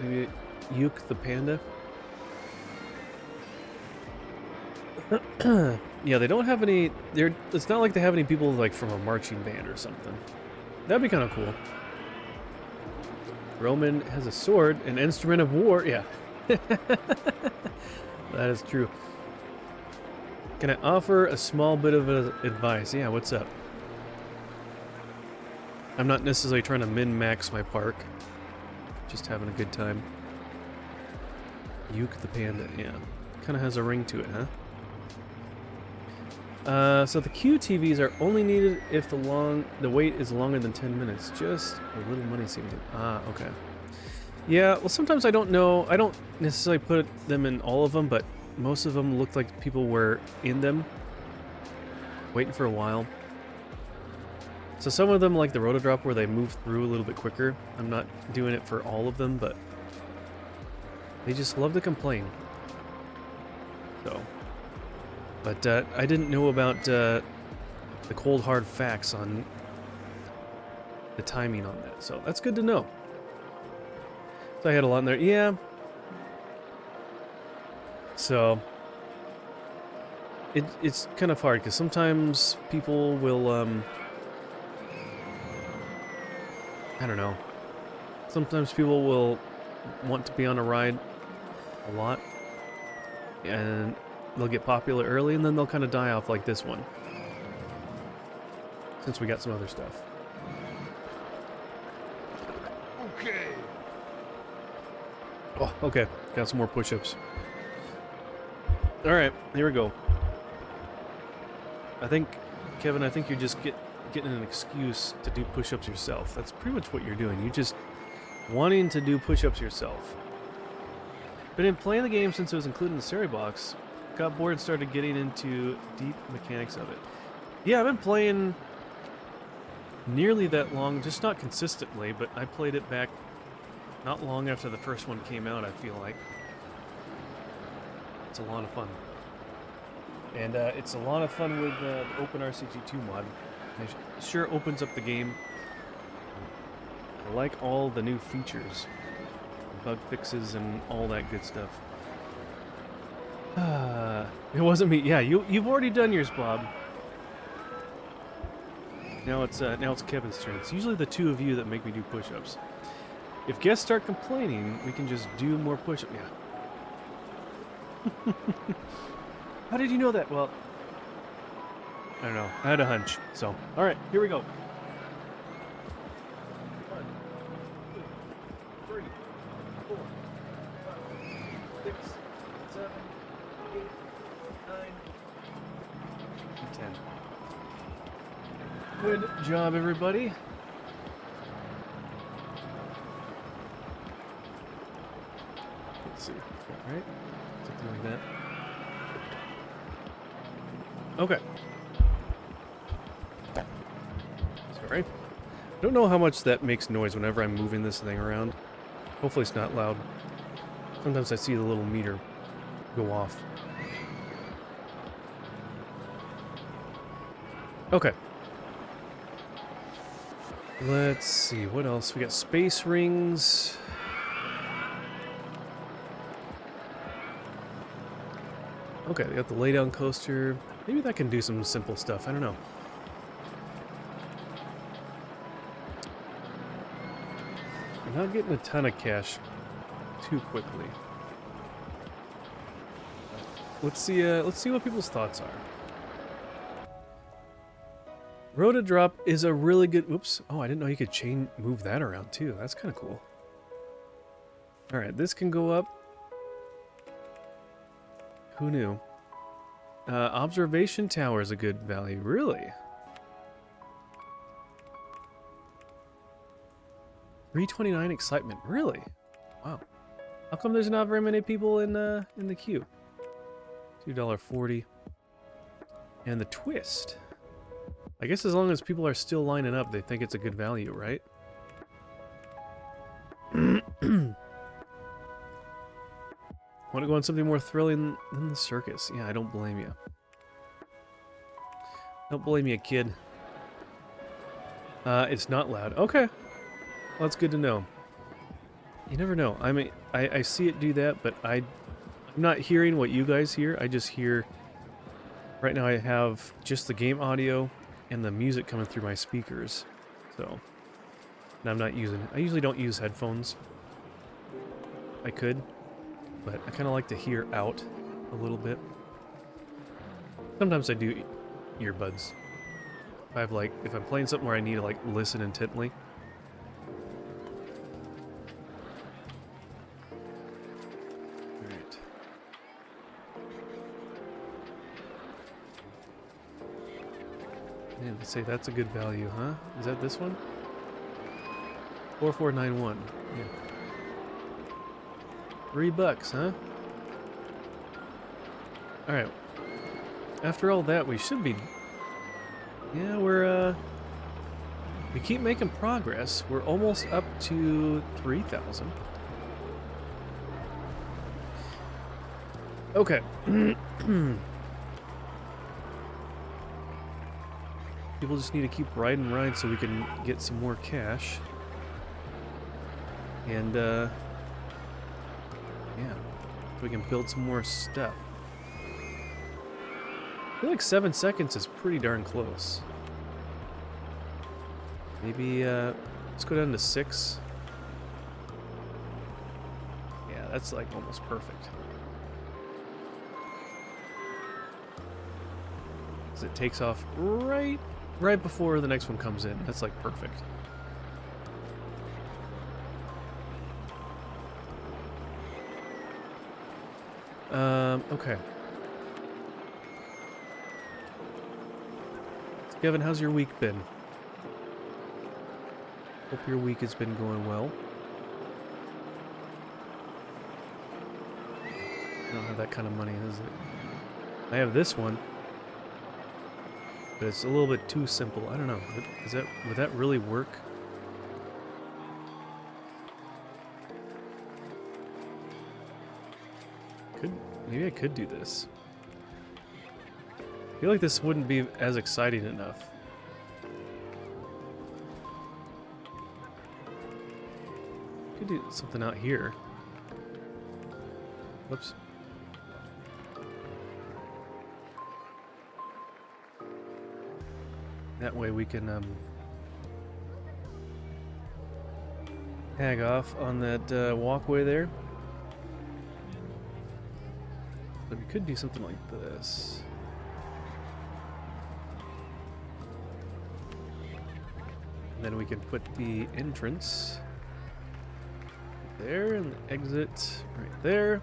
Maybe Uke the panda? Yeah, they don't have any... It's not like they have any people like from a marching band or something. That'd be kind of cool. Roman has a sword, an instrument of war. Yeah. That is true. Can I offer a small bit of advice? Yeah, what's up? I'm not necessarily trying to min-max my park. Just having a good time. Uke the panda, yeah. Kind of has a ring to it, huh? So the QTVs are only needed if the wait is longer than 10 minutes. Just a little money saving. Ah, okay. Yeah, well sometimes I don't know. I don't necessarily put them in all of them, but most of them looked like people were in them. Waiting for a while. So some of them, like the Rotodrop, where they move through a little bit quicker. I'm not doing it for all of them, but they just love to complain. So, but I didn't know about the cold hard facts on the timing on that, so that's good to know. So I had a lot in there, yeah. So it's kind of hard because sometimes people will I don't know. Sometimes people will want to be on a ride a lot, and they'll get popular early, and then they'll kind of die off like this one. Since we got some other stuff. Okay. Oh, okay. Got some more push-ups. Alright, here we go. Kevin, I think you're just getting an excuse to do push-ups yourself. That's pretty much what you're doing. You're just wanting to do push-ups yourself. Been playing the game since it was included in the Seri box. Got bored and started getting into deep mechanics of it. Yeah, I've been playing nearly that long, just not consistently, but I played it back not long after the first one came out, I feel like. It's a lot of fun. And it's a lot of fun with the OpenRCG2 mod. It sure opens up the game. I like all the new features. Bug fixes and all that good stuff. It wasn't me. Yeah, you've already done yours, Bob. Now it's Kevin's turn. It's usually the two of you that make me do push-ups. If guests start complaining, we can just do more push-ups. Yeah. How did you know that? Well, I don't know. I had a hunch. So, all right, here we go. 1, 2, 3, 4, 5, 6, 7, 8, 9, 10. Good job, everybody. Let's see. All right. Something like that. Okay. Sorry. I don't know how much that makes noise whenever I'm moving this thing around. Hopefully it's not loud. Sometimes I see the little meter go off. Okay. Let's see, what else? We got space rings. Okay, we got the laydown coaster. Maybe that can do some simple stuff. I don't know. We're not getting a ton of cash too quickly. Let's see what people's thoughts are. Rotodrop is a really good... Oops. Oh, I didn't know you could move that around too. That's kind of cool. Alright, this can go up. Who knew? Observation tower is a good value. Really? 329 excitement. Really? Wow. How come there's not very many people in the queue? $2.40. And the twist. I guess as long as people are still lining up, they think it's a good value, right? Want to go on something more thrilling than the circus? Yeah, I don't blame you. Don't blame you, kid. It's not loud. Okay. Well, that's good to know. You never know. I mean, I see it do that, but I'm not hearing what you guys hear. I just hear... Right now I have just the game audio and the music coming through my speakers. So... And I'm not using it. I usually don't use headphones. I could. But I kind of like to hear out a little bit. Sometimes I do earbuds. If I'm playing something where I need to listen intently. Alright. Man, they say that's a good value, huh? Is that this one? 4491. Yeah. $3, huh? Alright. After all that, we should be... Yeah, we keep making progress. We're almost up to 3,000. Okay. People just need to keep riding rides so we can get some more cash. And, yeah. We can build some more stuff. I feel like 7 seconds is pretty darn close. Maybe, let's go down to 6. Yeah, that's like almost perfect. Because it takes off right before the next one comes in. That's like perfect. Okay. So Kevin, how's your week been? Hope your week has been going well. I don't have that kind of money, is it? I have this one. But it's a little bit too simple. I don't know. Would that really work? Maybe I could do this. I feel like this wouldn't be as exciting enough. Could do something out here. Whoops. That way we can tag off on that walkway there. But we could do something like this. And then we can put the entrance there and the exit right there.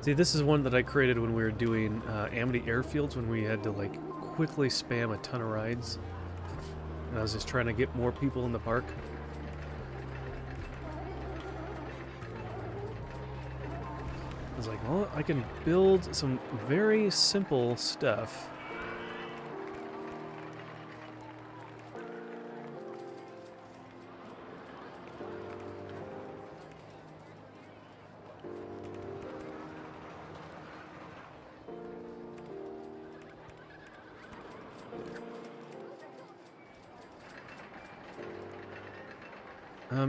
See, this is one that I created when we were doing Amity Airfields, when we had to quickly spam a ton of rides. And I was just trying to get more people in the park. I was like, well, I can build some very simple stuff.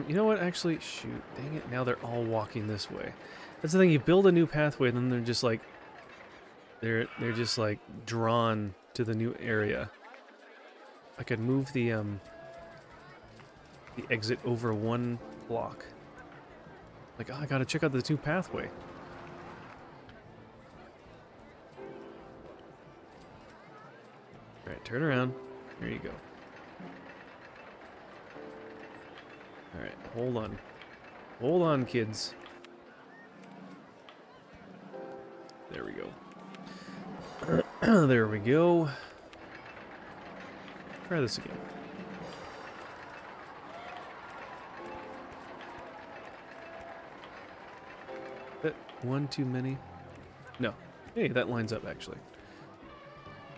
You know what? Actually, shoot, dang it! Now they're all walking this way. That's the thing. You build a new pathway, and then they're just they're just drawn to the new area. I could move the exit over one block. Like, oh, I gotta check out the new pathway. All right, turn around. There you go. Alright, hold on. Hold on, kids. There we go. There we go. Try this again. That one too many? No. Hey, that lines up actually.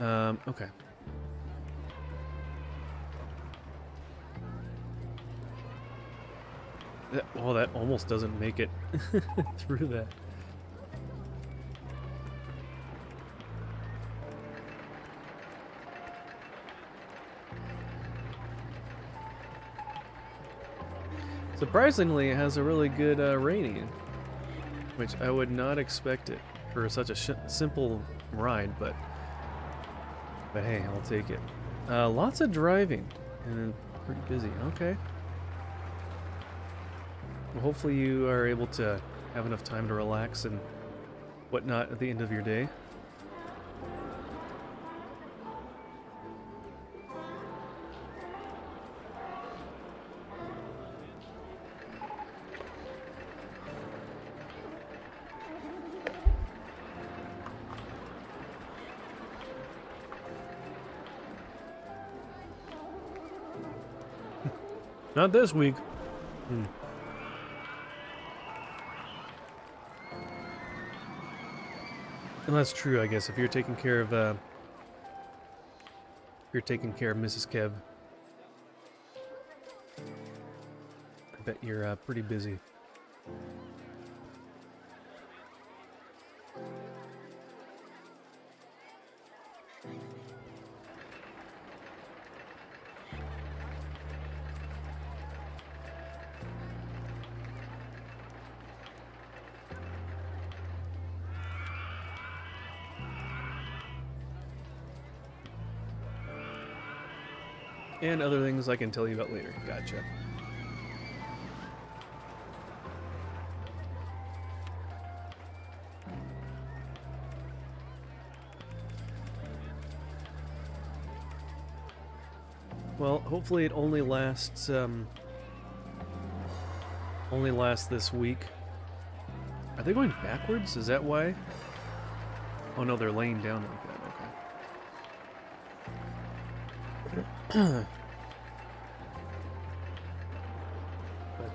Okay. Oh, that almost doesn't make it through that. Surprisingly, it has a really good rating, which I would not expect it for such a simple ride, but hey, I'll take it. Lots of driving and pretty busy. Okay. Well, hopefully you are able to have enough time to relax and whatnot at the end of your day. Not this week. And that's true, I guess. If you're taking care of, Mrs. Kev, I bet you're pretty busy. And other things I can tell you about later. Gotcha. Well, hopefully it only lasts this week. Are they going backwards? Is that why? Oh no, they're laying down like that. Okay.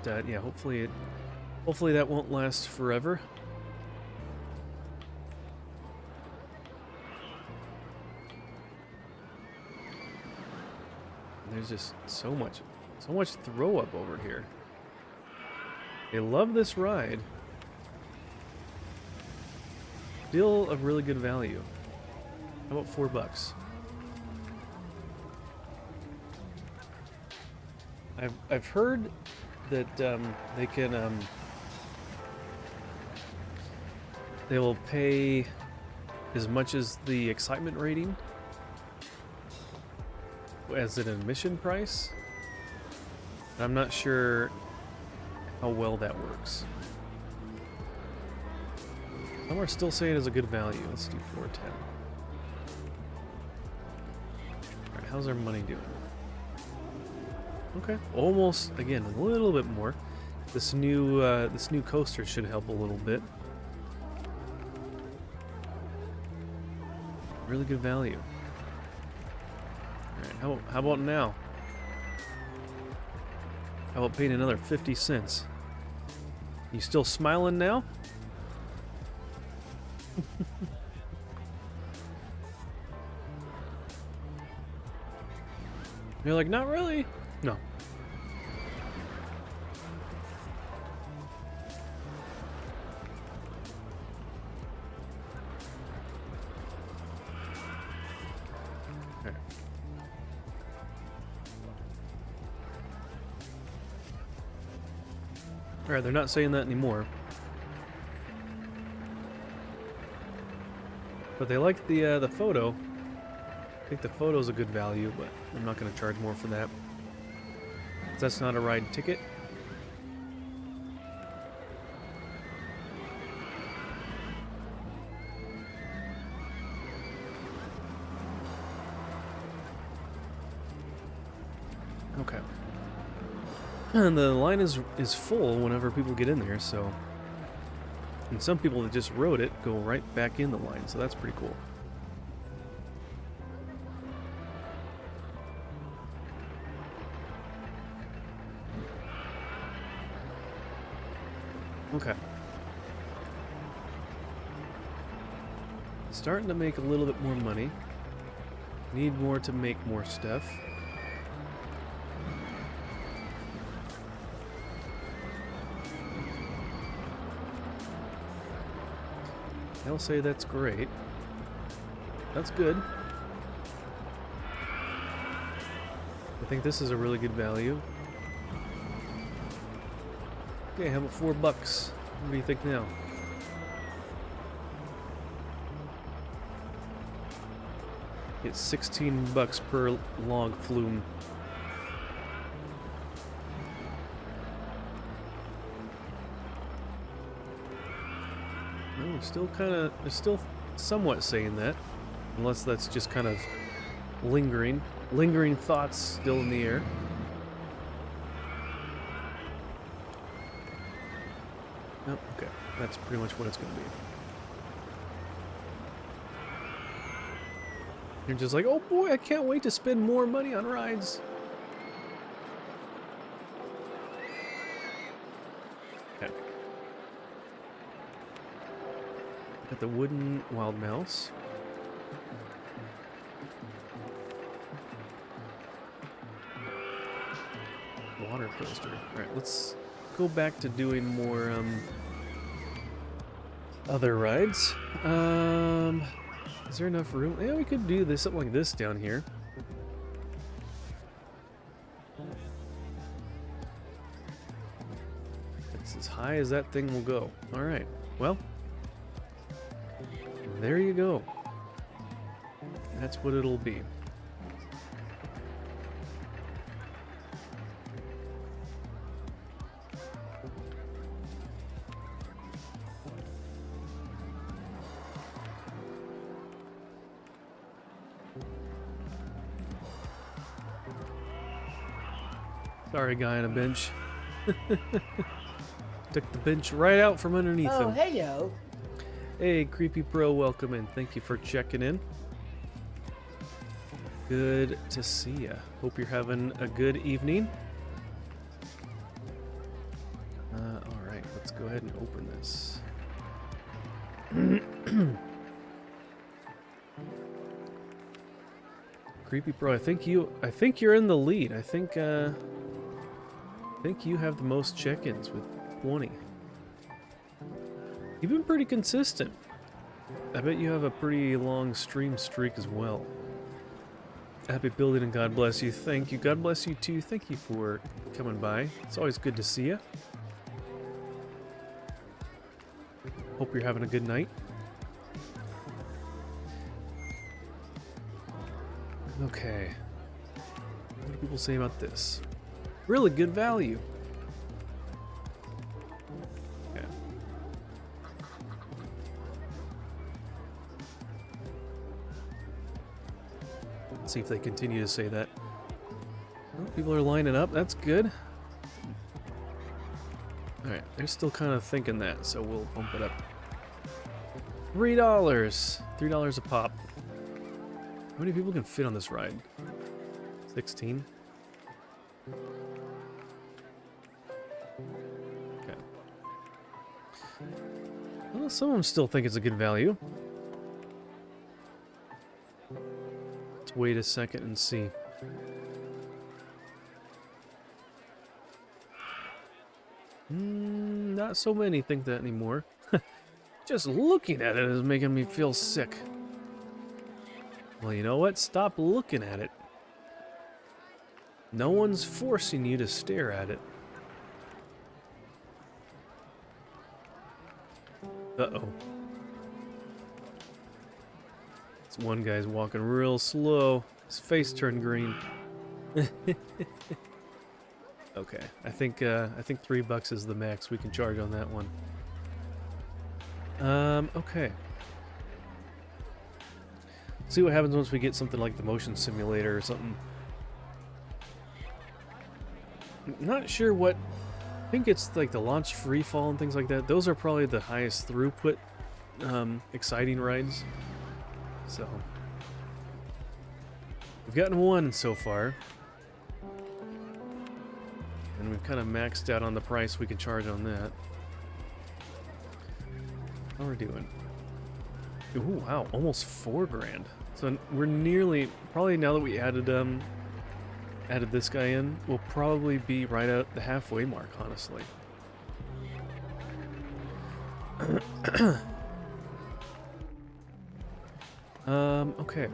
But yeah, hopefully that won't last forever. There's just so much throw up over here. They love this ride. Still of really good value. How about $4? I've heard that they can they will pay as much as the excitement rating as an admission price. I'm not sure how well that works. Some are still saying it's a good value. Let's do 410. Alright, how's our money doing? Okay, almost, again, a little bit more. This new coaster should help a little bit. Really good value. Alright, how about now? How about paying another 50 cents? You still smiling now? You're like, not really? No. Okay. Alright, they're not saying that anymore. But they like the photo. I think the photo's a good value, but I'm not going to charge more for that. That's not a ride ticket. Okay. And the line is full whenever people get in there, so... And some people that just rode it go right back in the line, so that's pretty cool. Okay. Starting to make a little bit more money. Need more to make more stuff. I'll say that's great. That's good. I think this is a really good value. Okay, how about $4? What do you think now? It's $16 per log flume. No, it's still somewhat saying that, unless that's just kind of lingering thoughts still in the air. Oh, okay, that's pretty much what it's going to be. You're just like, oh boy, I can't wait to spend more money on rides. Okay. Got the wooden wild mouse. Water coaster. Alright, let's go back to doing more other rides. Is there enough room? Yeah, we could do this, something like this down here. It's as high as that thing will go. Alright, well, there you go. That's what it'll be. Sorry, guy on a bench. Took the bench right out from underneath him. Oh, hey, yo. Hey, Creepy Pro, welcome in. Thank you for checking in. Good to see ya. Hope you're having a good evening. Alright, let's go ahead and open this. Creepy Pro, I think you're in the lead. I think you have the most check-ins with 20. You've been pretty consistent. I bet you have a pretty long stream streak as well. Happy building and God bless you. Thank you. God bless you too. Thank you for coming by. It's always good to see you. Hope you're having a good night. Okay. What do people say about this? Really good value. Okay. Let's see if they continue to say that. Well, people are lining up. That's good. Alright, they're still kind of thinking that, so we'll bump it up. $3. $3 a pop. How many people can fit on this ride? 16? Okay. Well, some of them still think it's a good value. Let's wait a second and see. Not so many think that anymore. Just looking at it is making me feel sick. Well, you know what? Stop looking at it. No one's forcing you to stare at it. Uh-oh. This one guy's walking real slow. His face turned green. Okay, I think $3 is the max we can charge on that one. Okay. See what happens once we get something like the motion simulator or something. Not sure what. I think it's like the launch free fall and things like that. Those are probably the highest throughput, exciting rides. So we've gotten one so far, and we've kind of maxed out on the price we can charge on that. How we're doing? Ooh, wow, almost 4 grand. So we're nearly, probably now that we added this guy in, we'll probably be right at the halfway mark, honestly. Okay.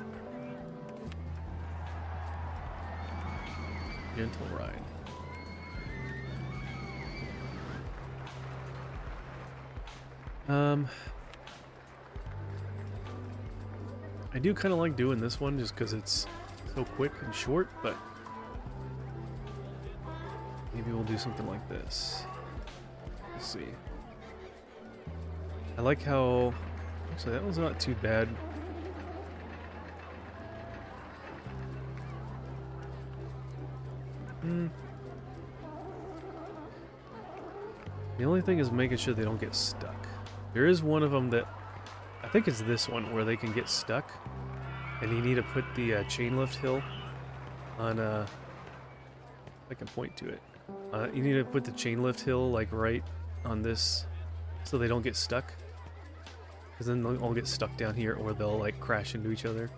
Gentle ride. I do kind of like doing this one just because it's so quick and short, but maybe we'll do something like this. Let's see. I like how, actually that was not too bad. The only thing is making sure they don't get stuck. There is one of them that, I think it's this one, where they can get stuck. And you need to put the chain lift hill on, I can point to it. You need to put the chain lift hill, like, right on this, so they don't get stuck. Because then they'll all get stuck down here, or they'll, like, crash into each other.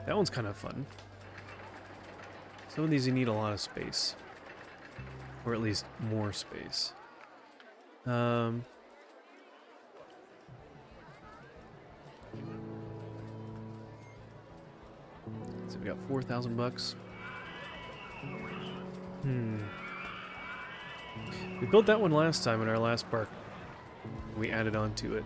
That one's kind of fun. Some of these you need a lot of space. Or at least more space. So we got 4,000 bucks. We built that one last time in our last park. We added on to it.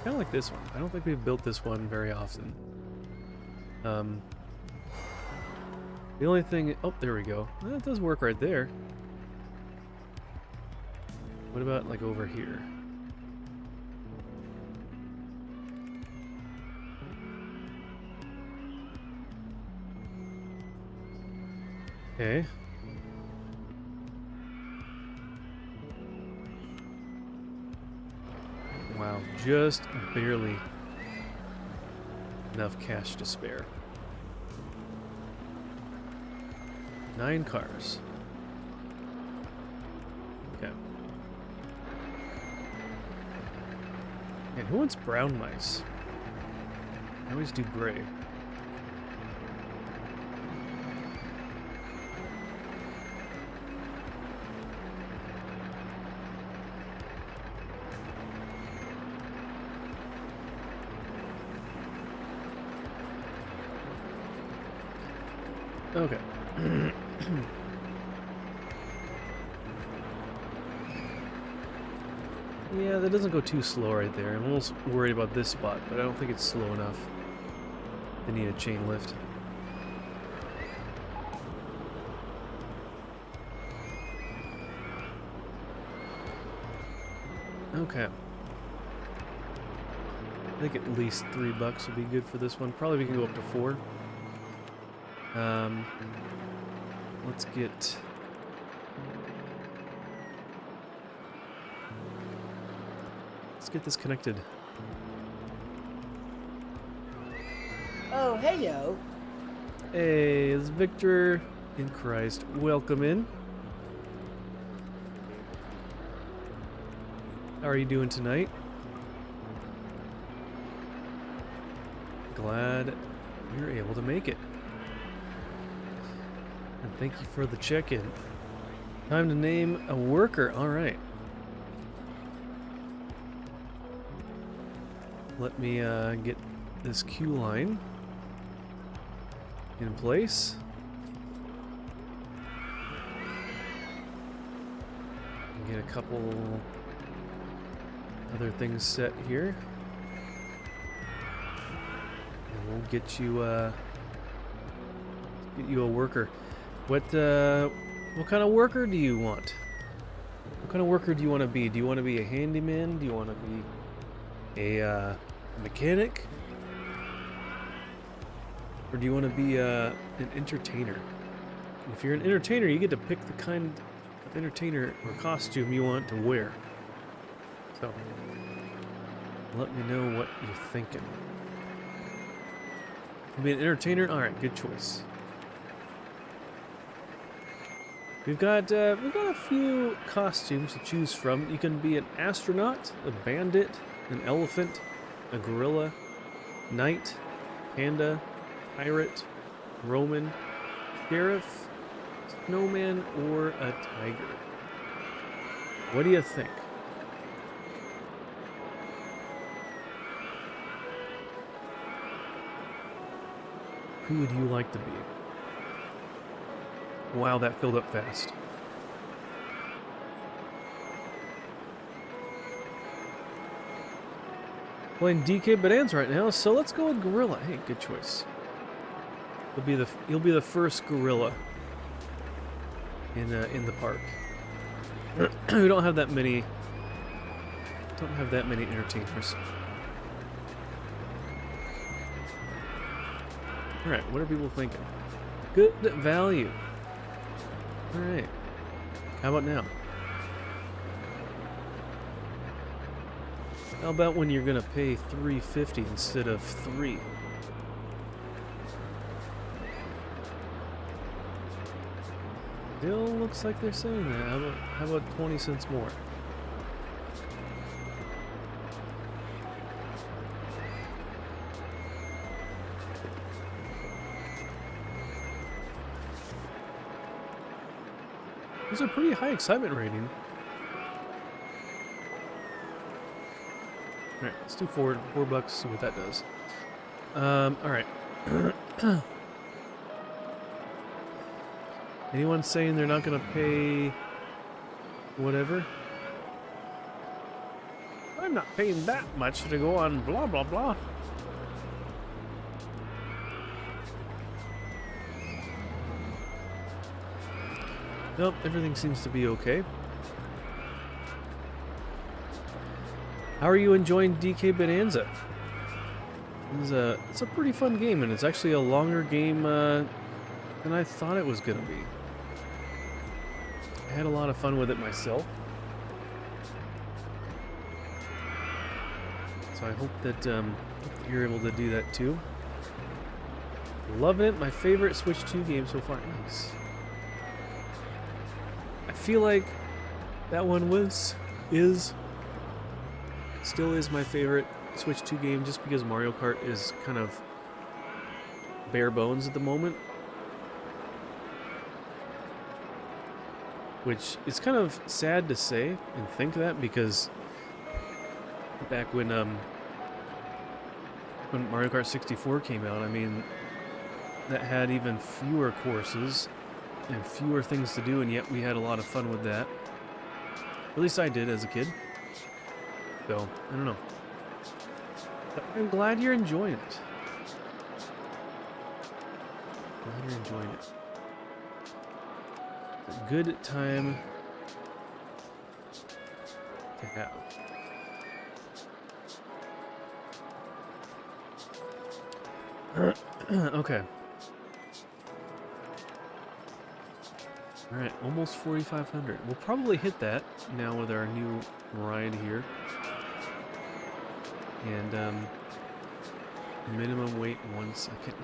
Kind of like this one. I don't think we've built this one very often. The only thing... Oh, there we go. Well, that does work right there. What about, like, over here? Okay. Wow, just barely enough cash to spare. 9 cars. Okay. And who wants brown mice? I always do gray. Okay. Yeah, that doesn't go too slow right there. I'm almost worried about this spot, but I don't think it's slow enough. They need a chain lift. Okay. I think at least $3 would be good for this one. Probably we can go up to 4. Let's get this connected. Oh, hey, yo. Hey, it's Victor in Christ. Welcome in. How are you doing tonight? Glad you're able to make it. And thank you for the check-in. Time to name a worker. All right. Let me get this queue line in place. Get a couple other things set here. And we'll get you a worker. What kind of worker do you want? What kind of worker do you want to be? Do you want to be a handyman? Do you want to be a mechanic? Or do you want to be an entertainer? And if you're an entertainer, you get to pick the kind of entertainer or costume you want to wear. So, Let me know what you're thinking. You be an entertainer? Alright, good choice. We've got a few costumes to choose from. You can be an astronaut, a bandit, an elephant, a gorilla, knight, panda, pirate, Roman, sheriff, snowman, or a tiger. What do you think? Who would you like to be? Wow, that filled up fast. Playing DK Bonanza right now, so let's go with gorilla. Hey, good choice. You'll be the first gorilla in the park. We don't have that many. Don't have that many entertainers. All right, what are people thinking? Good value. All right. How about now? How about when you're gonna pay $3.50 instead of $3? Still looks like they're saying that. How about 20 cents more? It's a pretty high excitement rating. Alright, let's do $4 bucks, see what that does. Alright. Anyone saying they're not gonna pay whatever? I'm not paying that much to go on blah blah blah. Nope, everything seems to be okay. How are you enjoying DK Bonanza? It's a pretty fun game, and it's actually a longer game than I thought it was gonna be. I had a lot of fun with it myself. So I hope that you're able to do that too. Loving it. My favorite Switch 2 game so far. Nice. I feel like that one still is my favorite Switch 2 game just because Mario Kart is kind of bare bones at the moment. Which is kind of sad to say and think that because back when Mario Kart 64 came out, I mean, that had even fewer courses and fewer things to do, and yet we had a lot of fun with that. At least I did as a kid. So, I don't know. But I'm glad you're enjoying it. Glad you're enjoying it. It's a good time to have. Okay. Alright, almost 4,500. We'll probably hit that now with our new ride here. And, minimum wait 1 second.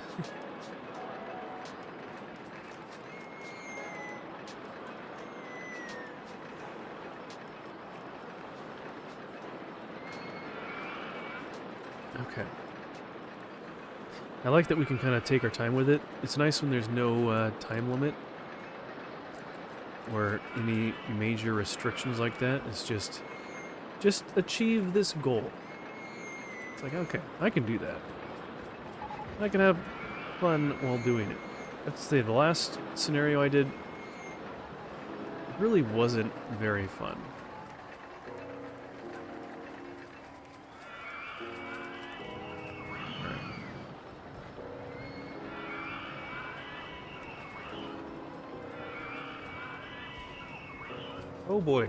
Okay. I like that we can kind of take our time with it. It's nice when there's no time limit or any major restrictions like that. It's just achieve this goal. It's like, okay, I can do that. I can have fun while doing it. Let's say the last scenario I did really wasn't very fun. Oh boy.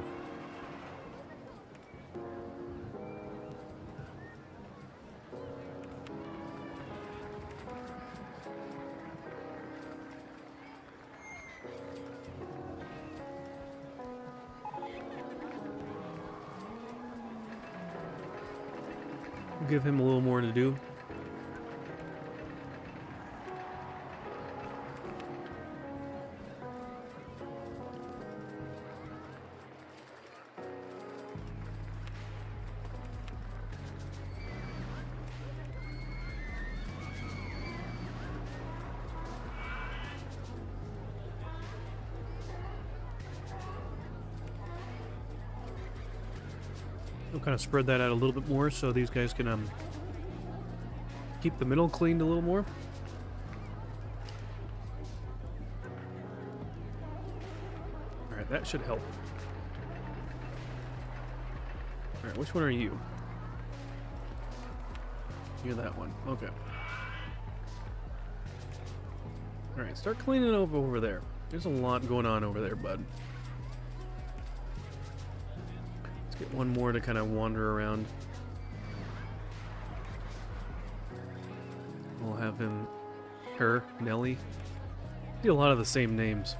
give him a little more to do. We'll kind of spread that out a little bit more so these guys can keep the middle cleaned a little more. Alright, that should help. Alright, which one are you? You're that one. Okay. Alright, start cleaning up over there. There's a lot going on over there, bud. Get one more to kind of wander around. We'll have him, her, Nelly. See a lot of the same names.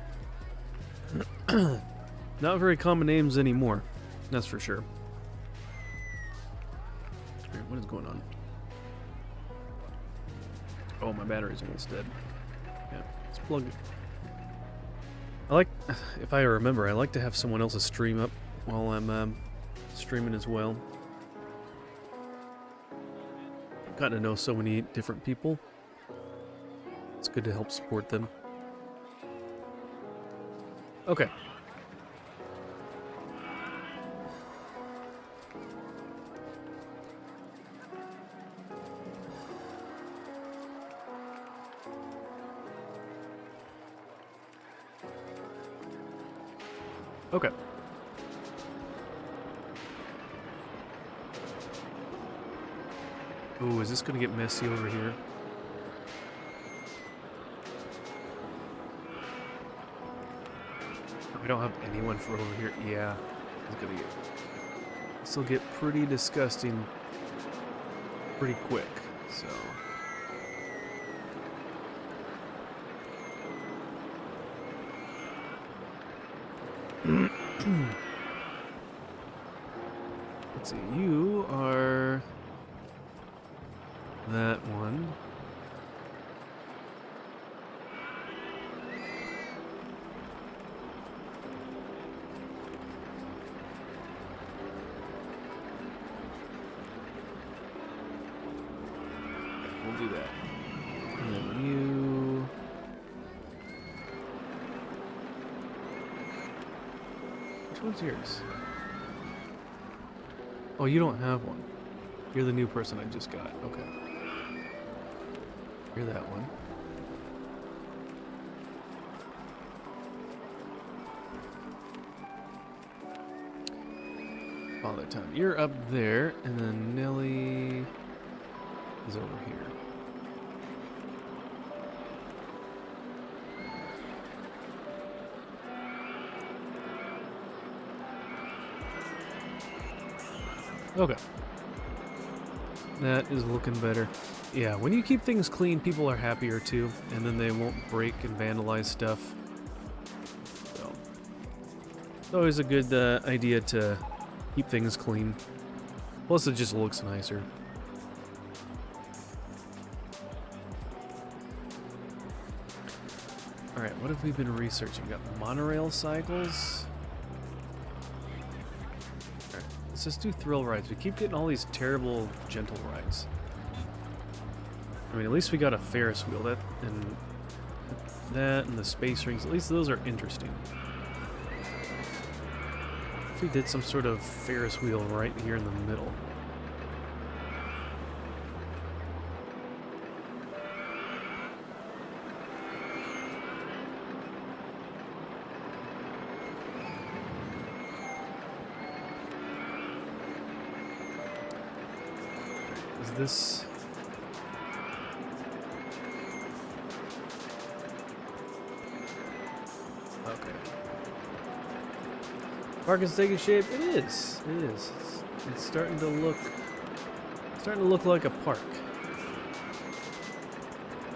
Not very common names anymore, that's for sure. Alright, what is going on? Oh, my battery's almost dead. Yeah, let's plug it. I like, if I remember, I like to have someone else's stream up while I'm streaming as well. I've gotten to know so many different people. It's good to help support them. Okay. Okay. Ooh, is this gonna get messy over here? We don't have anyone for over here. Yeah, it's gonna get. This will get pretty disgusting pretty quick. So. Let's see. You are. That one. We'll do that. And then you. Which one's yours? Oh, you don't have one. You're the new person I just got. Okay. You're that one. Father Time. You're up there, and then Nelly is over here. Okay. That is looking better. Yeah, when you keep things clean, people are happier too, and then they won't break and vandalize stuff. So, it's always a good idea to keep things clean. Plus, it just looks nicer. Alright, what have we been researching? We got monorail cycles. Let's just do thrill rides. We keep getting all these terrible gentle rides. I mean, at least we got a Ferris wheel. That and the space rings. At least those are interesting. If we did some sort of Ferris wheel right here in the middle. Is this... Okay. Park is taking shape. It is. It is. It's starting to look like a park.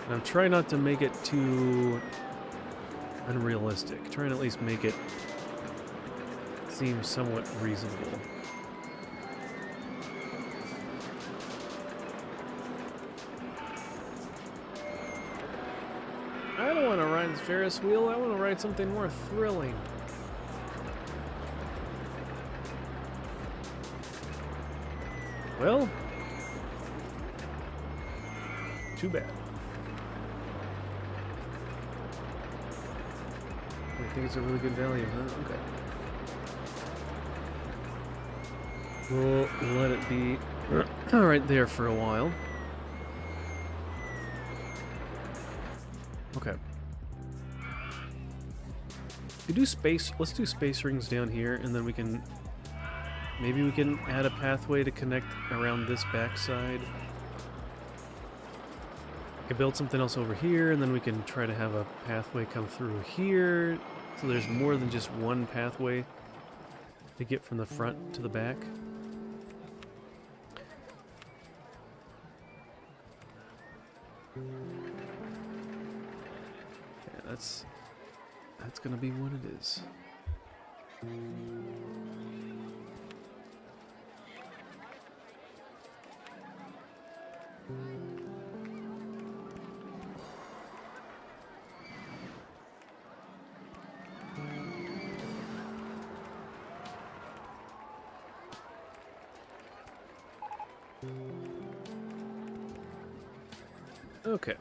And I'm trying not to make it too unrealistic. Trying to at least make it seem somewhat reasonable. I don't want to ride this Ferris wheel. I want to ride something more thrilling. Well, too bad. I think it's a really good value, huh? Okay. We'll let it be right there for a while. Okay. We do space. Let's do space rings down here, and then we can. Maybe we can add a pathway to connect around this backside. I can build something else over here, and then we can try to have a pathway come through here. So there's more than just one pathway to get from the front to the back. Yeah, that's gonna be what it is. Okay.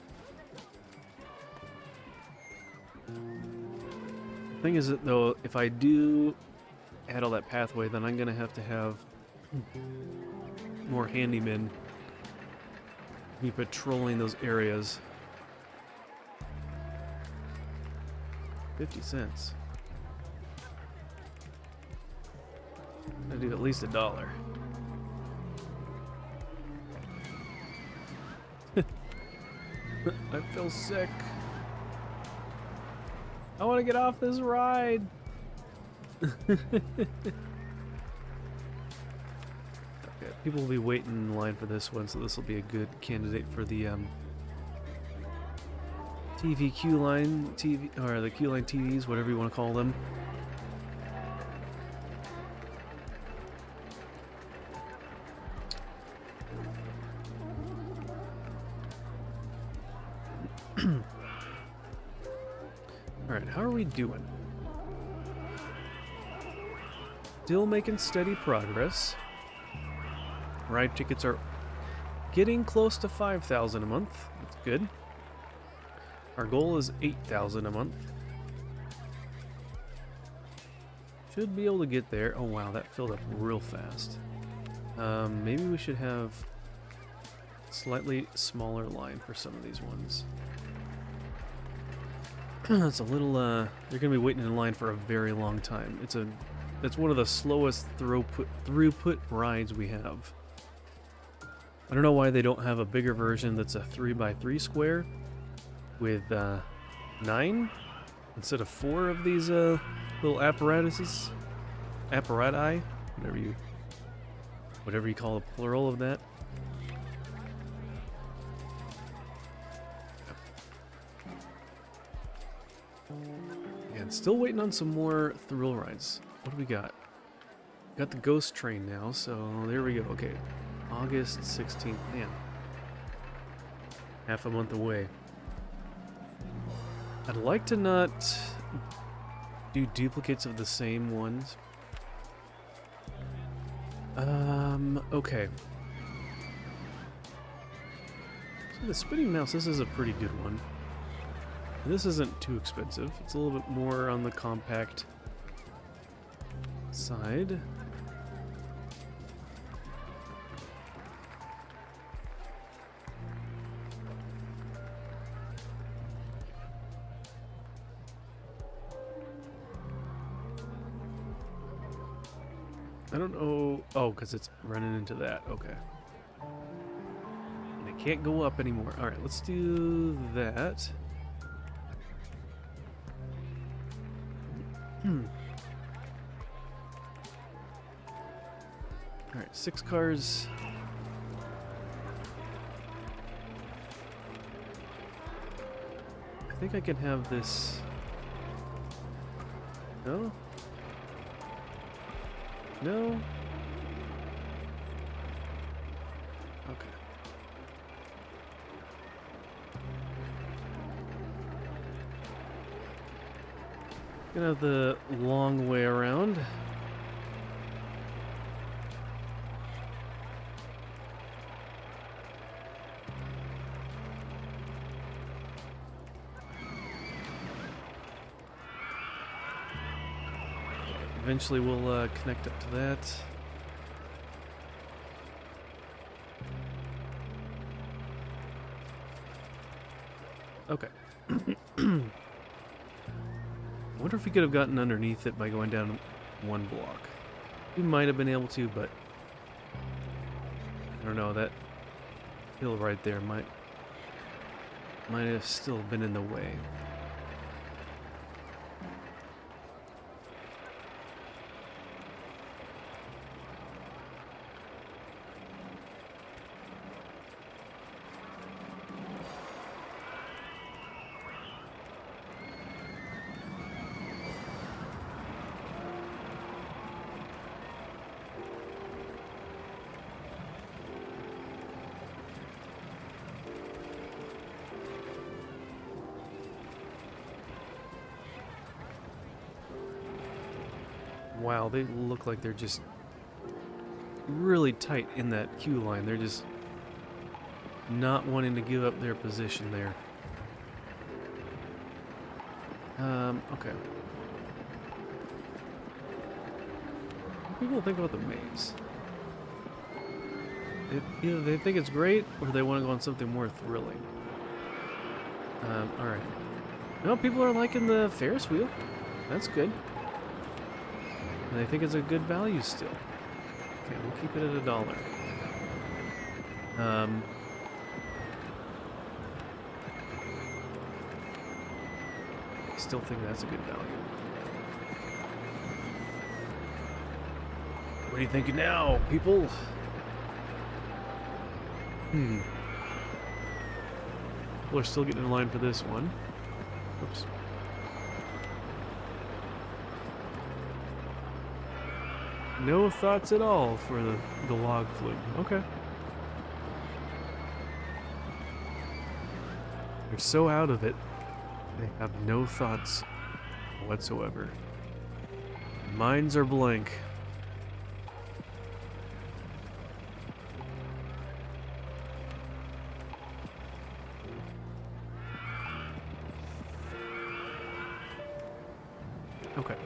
The thing is that though, if I do add all that pathway, then I'm gonna have to have more handymen be patrolling those areas. 50 cents. I do at least $1. I feel sick. I want to get off this ride. Okay, people will be waiting in line for this one, so this will be a good candidate for the TVQ line, or the Q line TVs, whatever you want to call them. Alright, how are we doing? Still making steady progress. Ride tickets are getting close to 5,000 a month. That's good. Our goal is 8,000 a month. Should be able to get there. Oh wow, that filled up real fast. Maybe we should have a slightly smaller line for some of these ones. It's a little, they're gonna be waiting in line for a very long time. It's one of the slowest throughput rides we have. I don't know why they don't have a bigger version that's a 3x3 square with 9 instead of 4 of these little apparati, whatever you call the plural of that. And still waiting on some more thrill rides. What do we got? Got the ghost train now, so there we go. Okay, August 16th. Man, half a month away. I'd like to not do duplicates of the same ones. Okay. So the spinning mouse, this is a pretty good one. And this isn't too expensive. It's a little bit more on the compact side. I don't know. Oh, because it's running into that. Okay. And it can't go up anymore. All right, let's do that. All right, 6 cars. I think I can have this. No? No? Okay. Gonna have the long way around. Eventually we'll connect up to that. Okay. I wonder if we could have gotten underneath it by going down one block. We might have been able to, but I don't know, that hill right there might have still been in the way. Wow, they look like they're just really tight in that queue line. They're just not wanting to give up their position there. Okay. What do people think about the maze? Either they think it's great, or they want to go on something more thrilling. Alright. No, people are liking the Ferris wheel. That's good. And I think it's a good value still. Okay, we'll keep it at $1. I still think that's a good value. What are you thinking now, people? People are still getting in line for this one. Oops. No thoughts at all for the log flume. Okay. They're so out of it, they have no thoughts whatsoever. Minds are blank. Okay.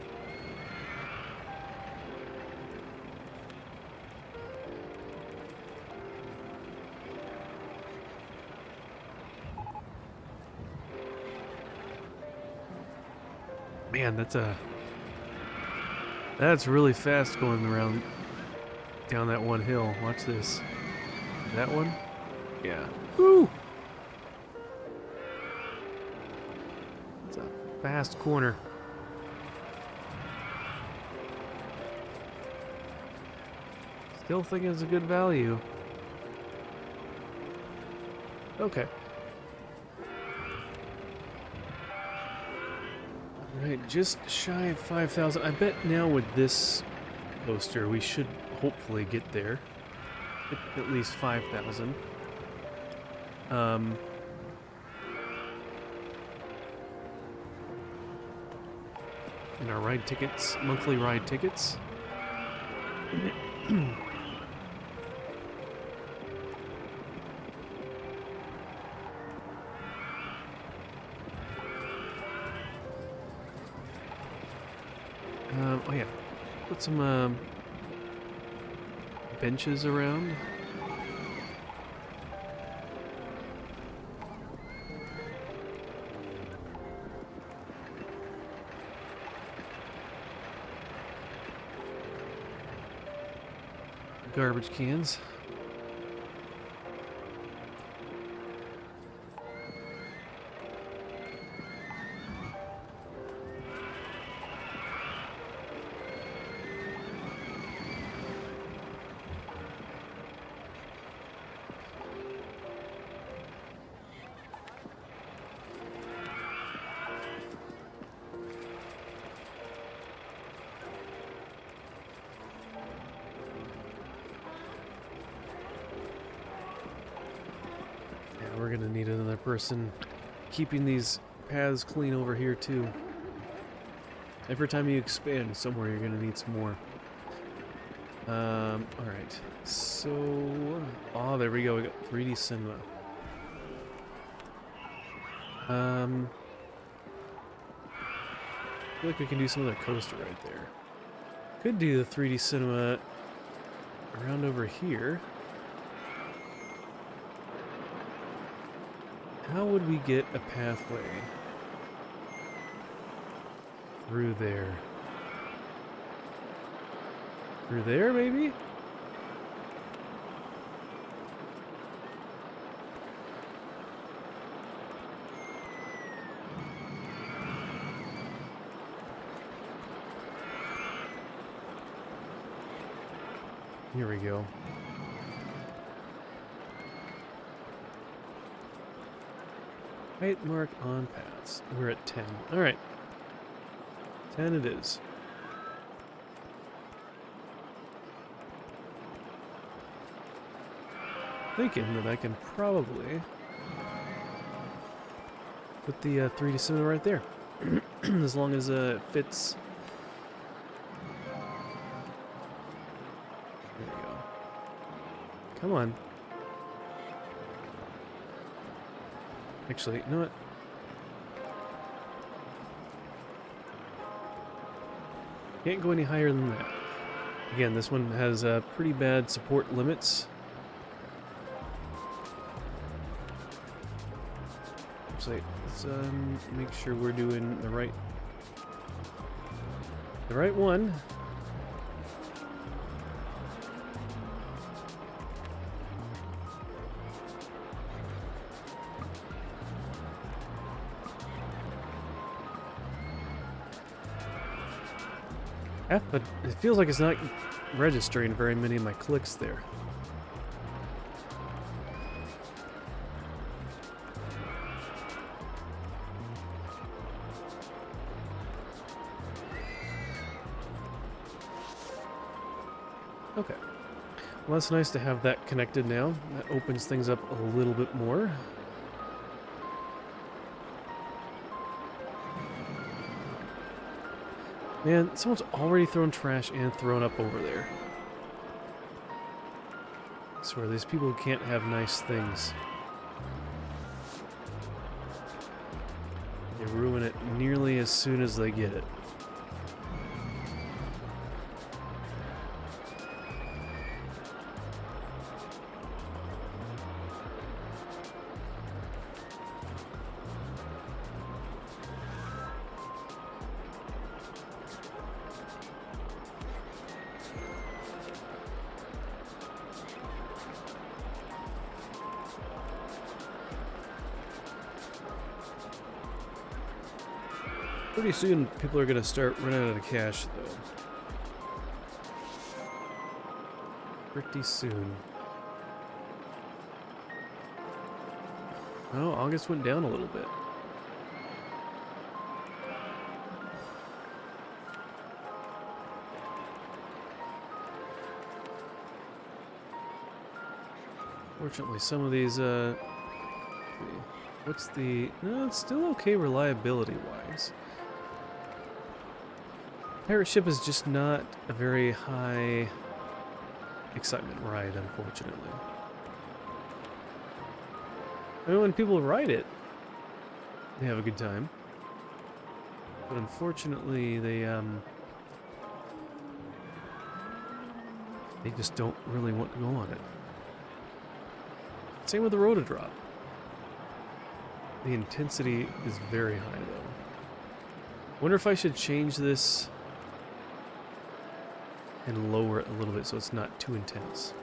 Man, that's really fast going around down that one hill. Watch this. That one? Yeah. Woo! It's a fast corner. Still think it's a good value. Okay. Alright, just shy of 5,000. I bet now with this coaster we should hopefully get there. At least 5,000. In our ride tickets, monthly ride tickets. Oh yeah, put some benches around. Garbage cans. We're gonna need another person keeping these paths clean over here too. Every time you expand somewhere, you're gonna need some more. Alright. So... Oh, there we go. We got 3D cinema. I feel like we can do some other coaster right there. Could do the 3D cinema around over here. How would we get a pathway through there? Through there, maybe? Here we go. Height mark on paths. We're at 10. Alright. 10 it is. Thinking that I can probably put the 3D cinema right there. As long as it fits. There we go. Come on. Actually, you know what? Can't go any higher than that. Again, this one has pretty bad support limits. Actually, let's make sure we're doing the right one. But it feels like it's not registering very many of my clicks there. Okay. Well, it's nice to have that connected now. That opens things up a little bit more. Man, someone's already thrown trash and thrown up over there. I swear, these people can't have nice things. They ruin it nearly as soon as they get it. Pretty soon, people are going to start running out of cash, though. Pretty soon. Oh, August went down a little bit. Fortunately, some of these, what's the... No, it's still okay reliability-wise. Pirate Ship is just not a very high excitement ride, unfortunately. I mean, when people ride it, they have a good time. But unfortunately, they just don't really want to go on it. Same with the Rotodrop. The intensity is very high, though. Wonder if I should change this and lower it a little bit so it's not too intense.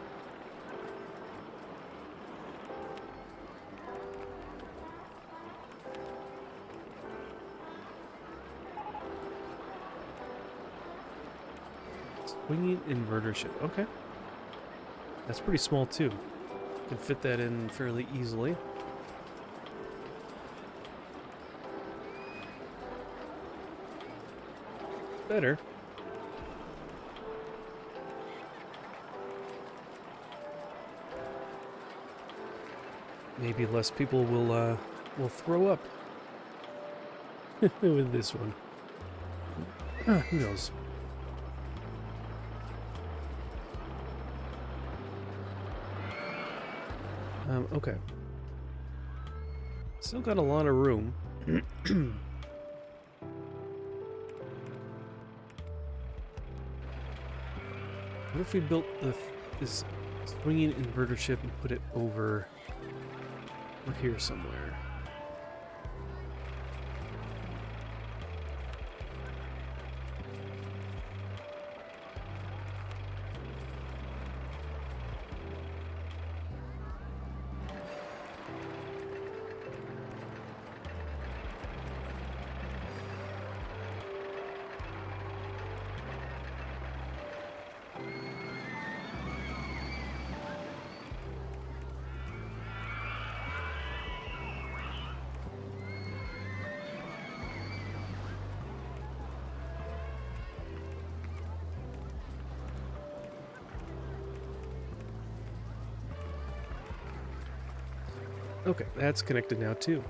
Swinging inverter ship. Okay. That's pretty small too. Can fit that in fairly easily. Better. Maybe less people will throw up with this one. Who knows? Okay. Still got a lot of room. What if we built this swinging inverter ship and put it over here somewhere? Okay, that's connected now too.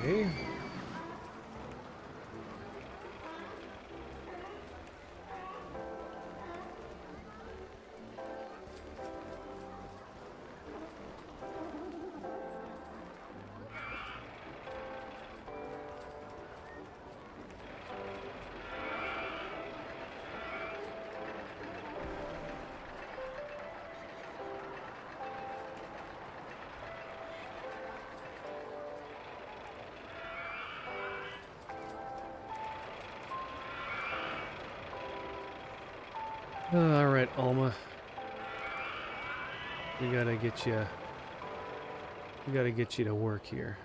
Okay. All right, Alma. We gotta get you. We gotta get you to work here.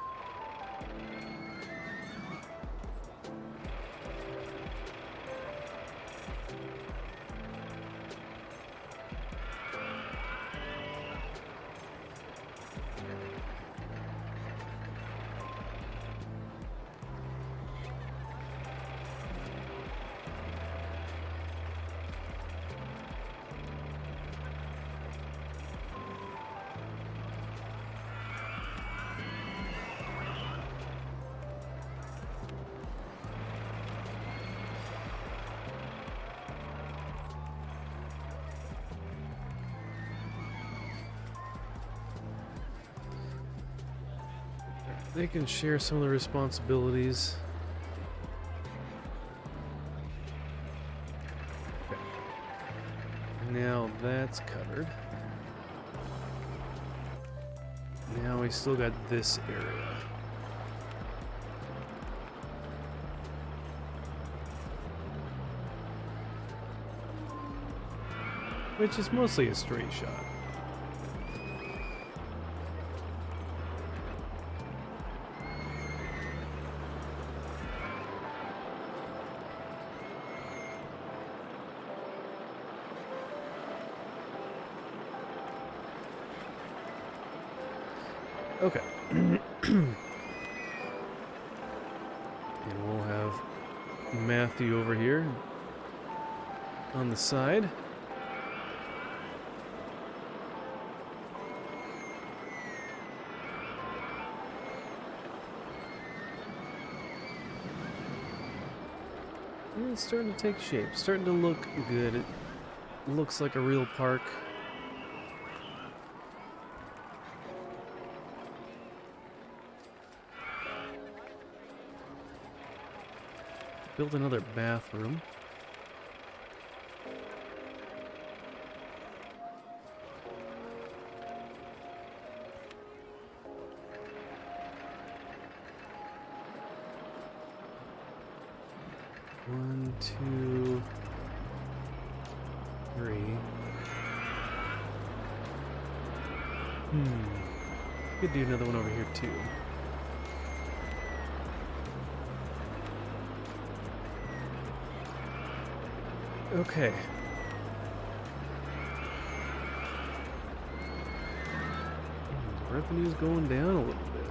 They can share some of the responsibilities. Okay. Now that's covered. Now we still got this area. Which is mostly a straight shot. Okay. And we'll have Matthew over here on the side. And it's starting to take shape, starting to look good. It looks like a real park. Build another bathroom. One, two, three. Could do another one over here too. Okay. Revenue's going down a little bit.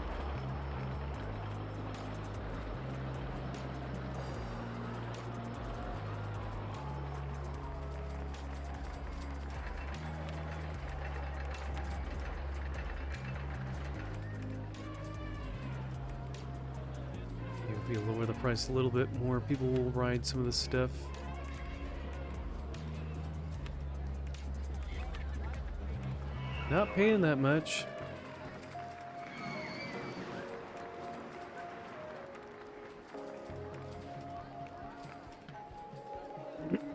If we lower the price a little bit, more people will ride some of this stuff. Not paying that much.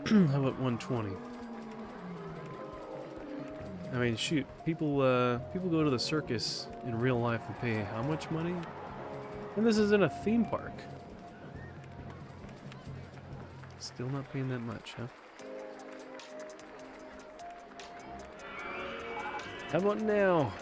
How about 120? I mean, shoot, people go to the circus in real life and pay how much money? And this is in a theme park. Still not paying that much, huh? How about now?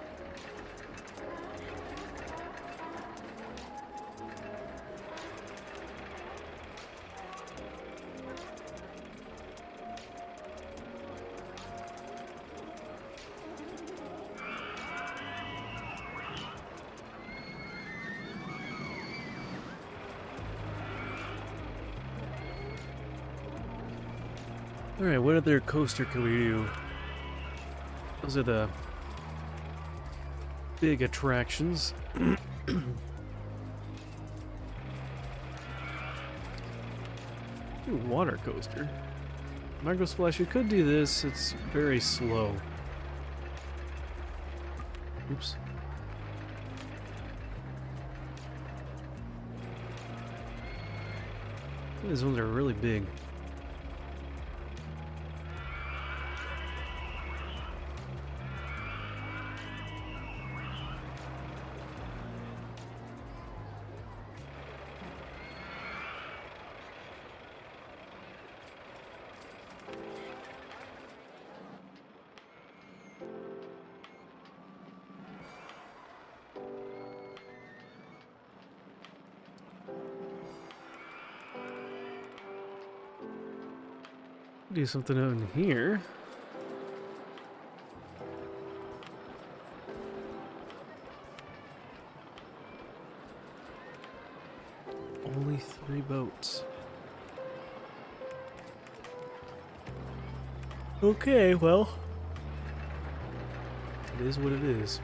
Alright, what other coaster can we do? Those are the big attractions. Ooh, water coaster. Micro Splash, you could do this, it's very slow. Oops. These ones are really big. Do something out in here. Only 3 boats. Okay, well, it is what it is.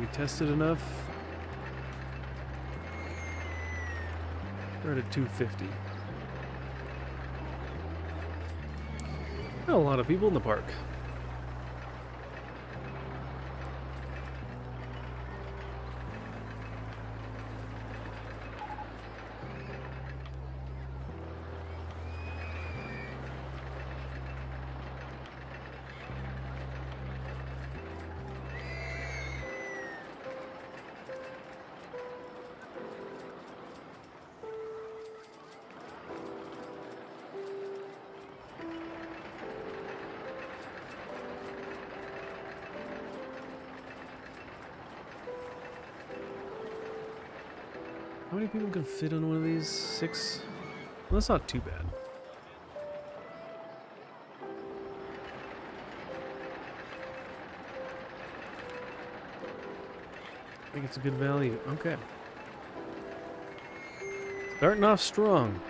We tested enough. We're at 250. Not a lot of people in the park. How many people can fit on one of these? 6? Well, that's not too bad. I think it's a good value. Okay. Starting off strong.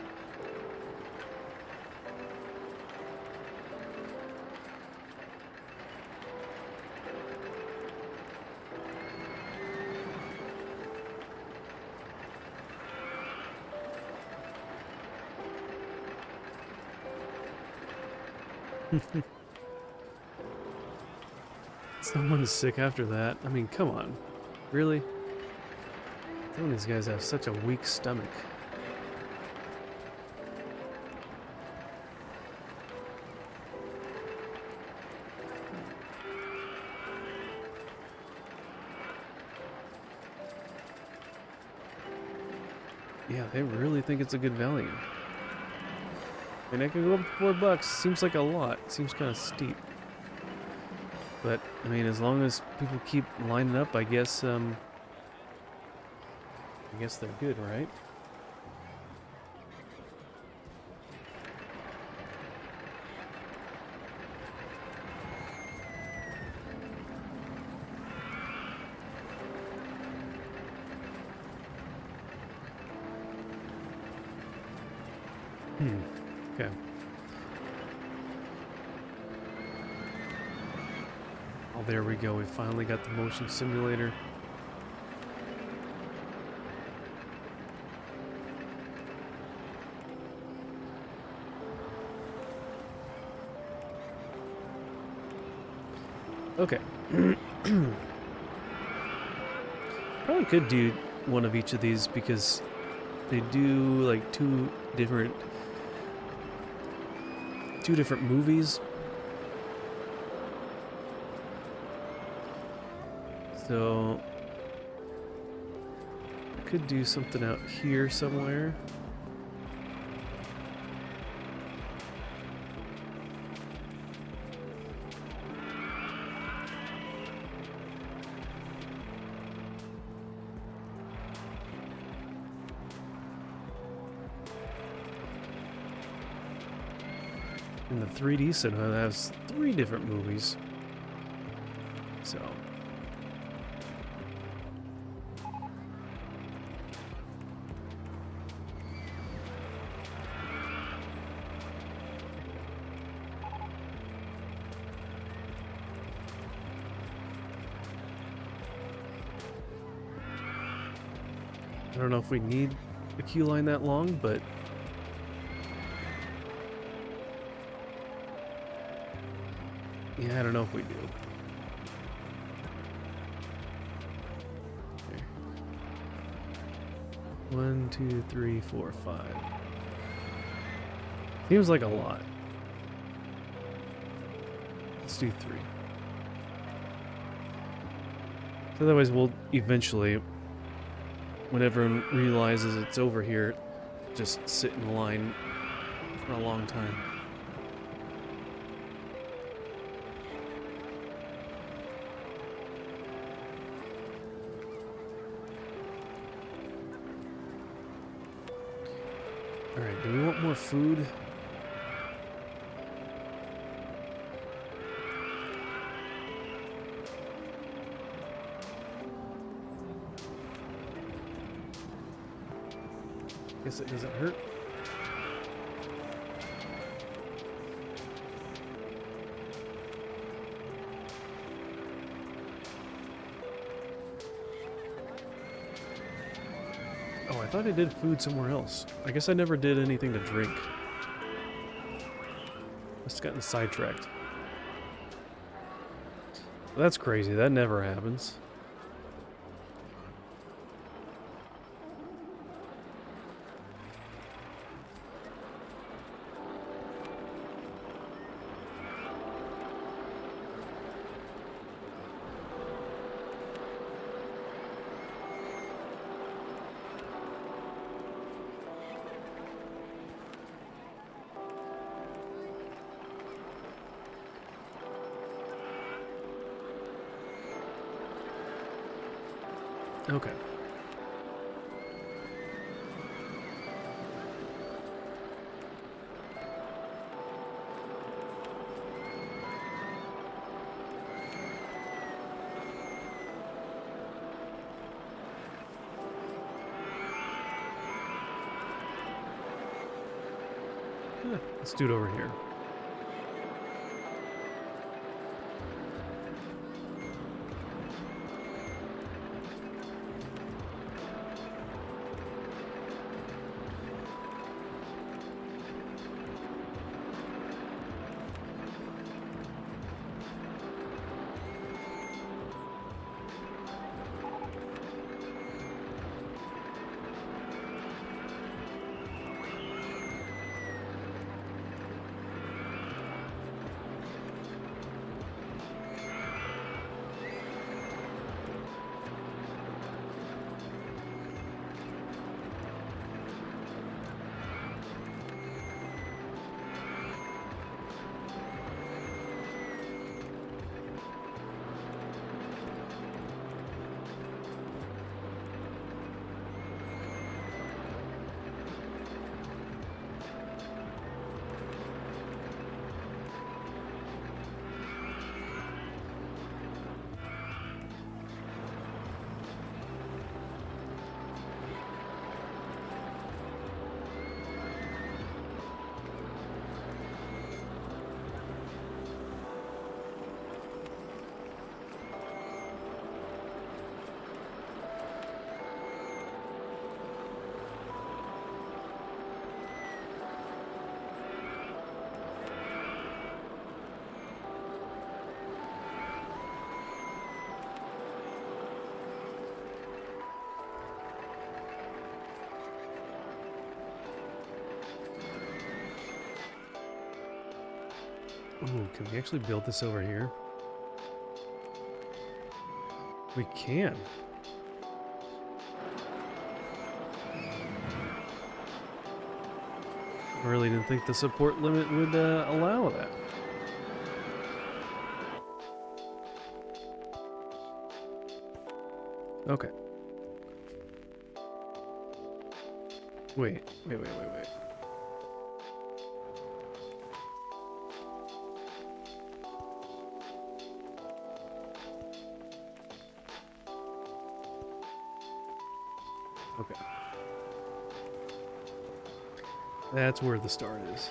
Someone's sick after that. I mean, come on. Really? Some of these guys have such a weak stomach. Yeah, they really think it's a good value. And I can go up to $4. Seems like a lot. Seems kind of steep. But I mean, as long as people keep lining up, I guess they're good, right? Okay. Oh, there we go. We finally got the motion simulator. Okay. Probably could do one of each of these because they do like two different movies. So I could do something out here somewhere. And the 3D cinema has 3 different movies. So I don't know if we need a queue line that long, but yeah, I don't know if we do. Okay. 1, 2, 3, 4, 5. Seems like a lot. Let's do 3. So otherwise we'll eventually, when everyone realizes it's over here, just sit in line for a long time. Alright, do we want more food? Guess it doesn't hurt. Oh, I thought I did food somewhere else. I guess I never did anything to drink. Must have gotten sidetracked. That's crazy. That never happens. Okay. Let's do it over here. Ooh, can we actually build this over here? We can. I really didn't think the support limit would allow that. Okay. Wait. Okay. That's where the start is.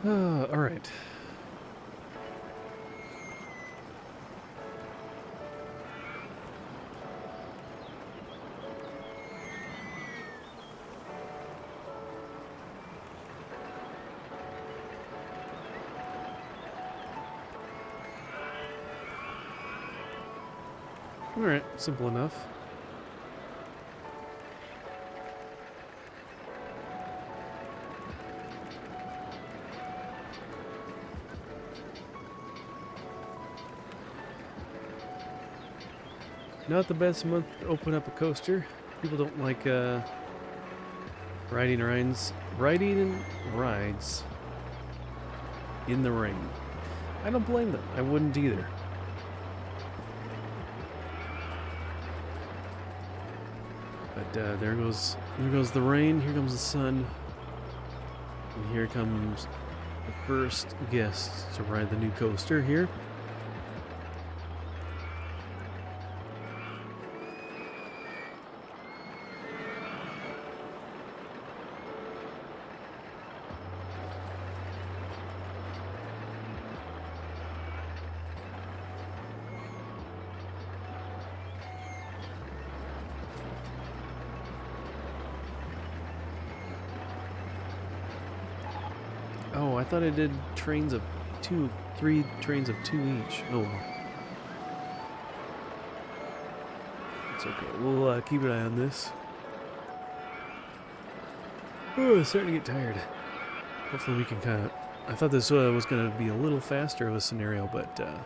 All right. All right, simple enough. Not the best month to open up a coaster. People don't like riding rides in the rain. I don't blame them. I wouldn't either. But there goes the rain. Here comes the sun, and here comes the first guest to ride the new coaster here. Oh, I thought I did trains of 3 trains of 2 each. Oh. It's okay. We'll keep an eye on this. Oh, it's starting to get tired. Hopefully we can kind of... I thought this was going to be a little faster of a scenario, but... a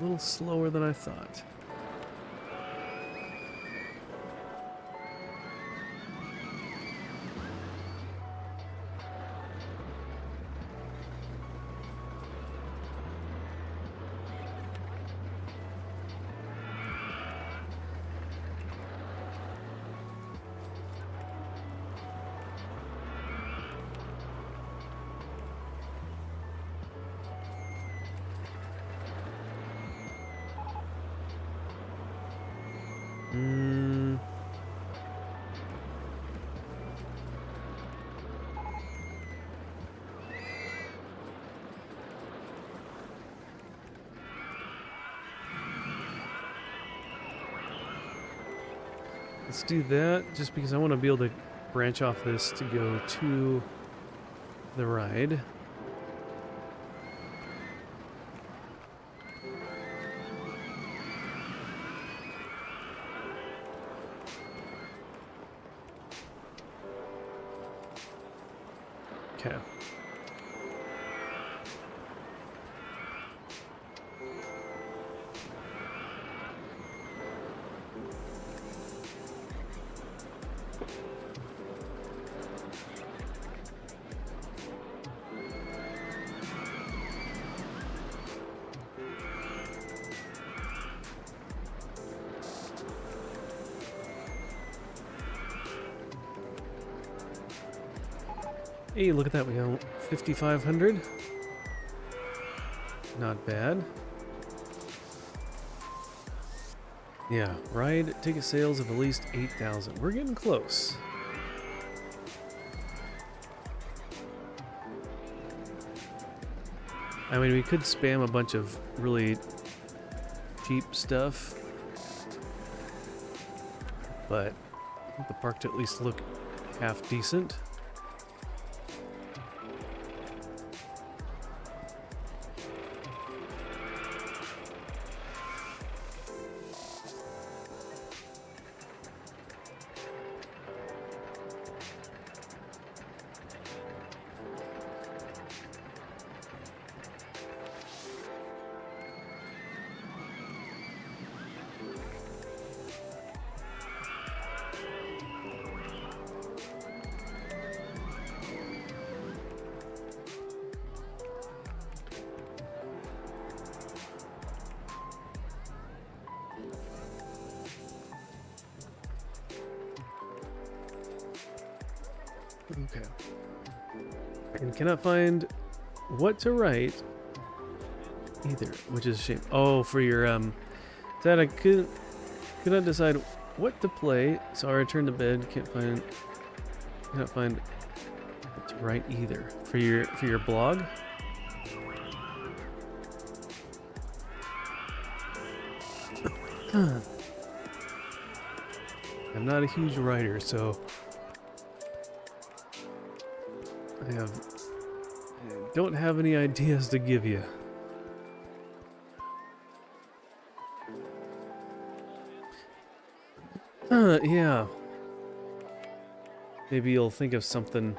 little slower than I thought. Let's do that, just because I want to be able to branch off this to go to the ride. Okay. Hey, look at that, we got 5,500. Not bad. Yeah, ride ticket sales of at least 8,000. We're getting close. I mean, we could spam a bunch of really cheap stuff, but I want the park to at least look half decent. Okay. And cannot find what to write either, which is a shame. Oh, for your Dad, I could not decide what to play, so I returned to bed. Cannot find what to write either. For your blog. I'm not a huge writer, so I don't have any ideas to give you. Yeah. Maybe you'll think of something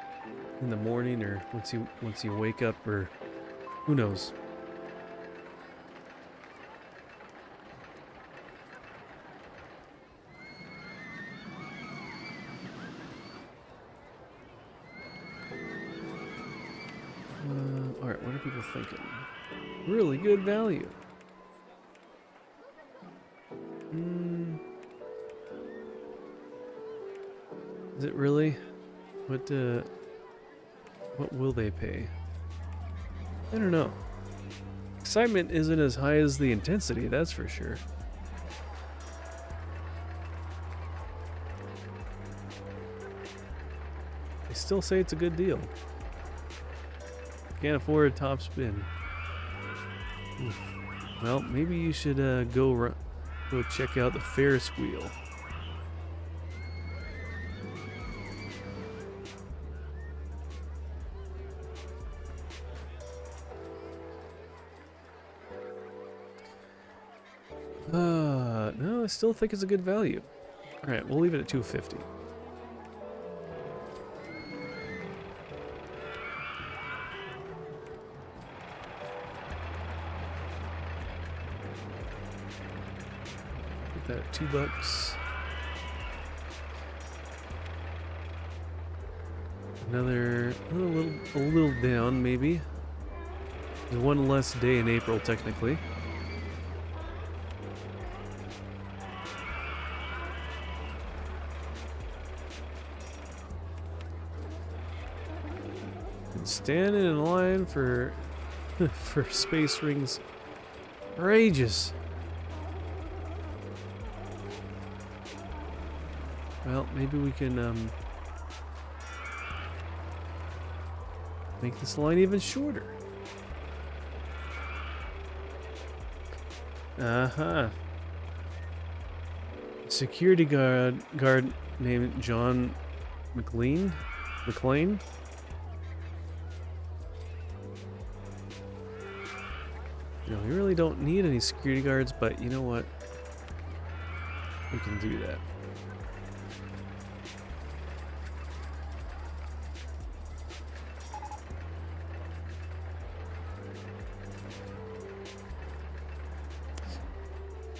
in the morning, or once you wake up, or who knows. Alright, what are people thinking? Really good value. Is it really? What will they pay? I don't know. Excitement isn't as high as the intensity, that's for sure. I still say it's a good deal. Can't afford a top spin. Oof. Well, maybe you should go check out the Ferris wheel. No, I still think it's a good value. All right, we'll leave it at 250. Put that at $2. Another a little down maybe. There's one less day in April technically. Standing in line for space rings for ages. Well, maybe we can make this line even shorter. Security guard named John McLean. You know, we really don't need any security guards, but you know what? We can do that.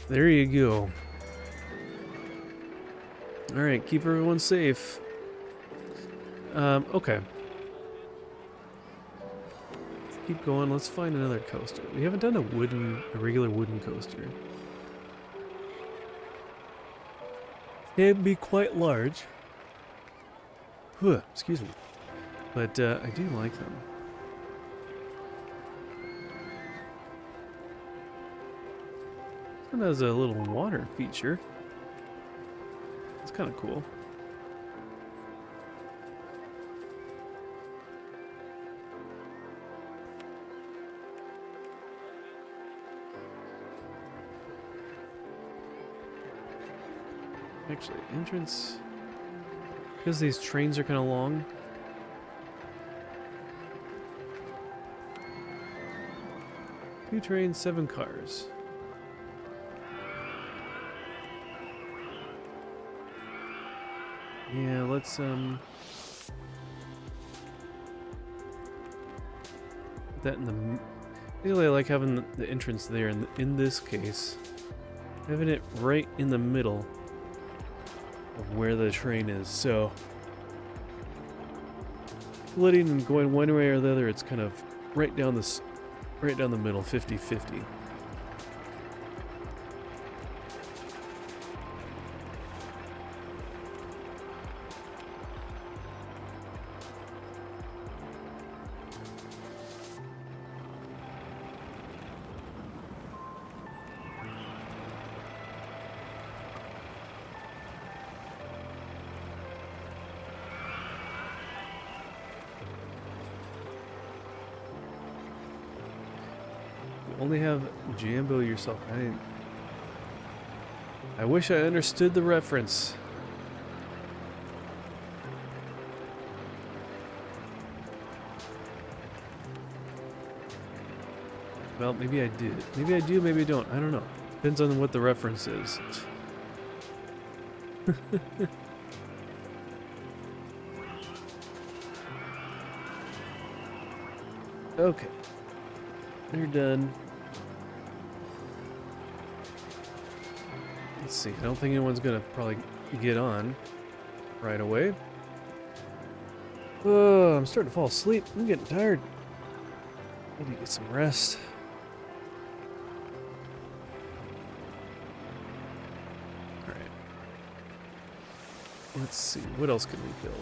There you go. Alright, keep everyone safe. Okay. Keep going. Let's find another coaster. We haven't done a regular wooden coaster. It'd be quite large. Excuse me. But I do like them. It has a little water feature. It's kind of cool. Actually, entrance, because these trains are kind of long. Two trains, 7 cars. Yeah, let's put that in the. Usually, I like having the entrance there. In this case, having it right in the middle of where the train is. So, letting them going one way or the other, it's kind of right down this, right down the middle, 50-50. Only have Jambo yourself. I wish I understood the reference. Well, maybe I did. Maybe I do, maybe I don't. I don't know. Depends on what the reference is. Okay. They're done. Let's see. I don't think anyone's gonna probably get on right away. Oh, I'm starting to fall asleep. I'm getting tired. I need to get some rest. Alright. Let's see. What else can we build?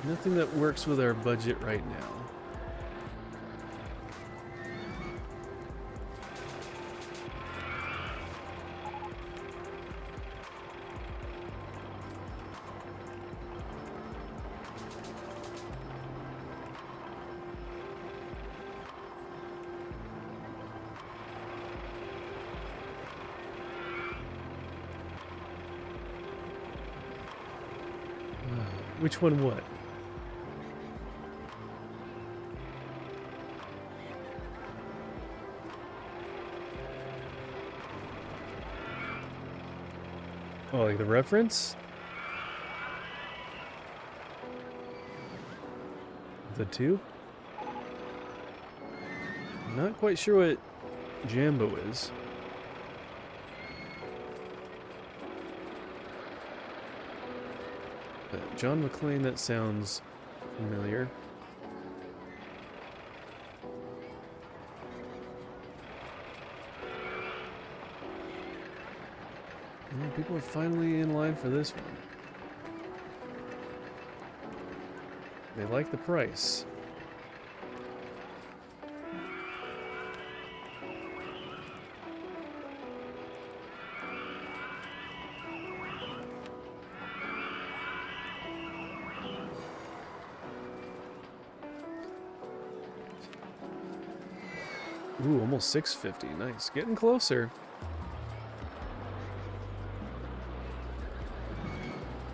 Nothing that works with our budget right now. Which one what? Oh, like the reference? The two? I'm not quite sure what Jambo is. John McClane, that sounds familiar. Yeah, people are finally in line for this one. They like the price. Ooh, almost 650. Nice. Getting closer.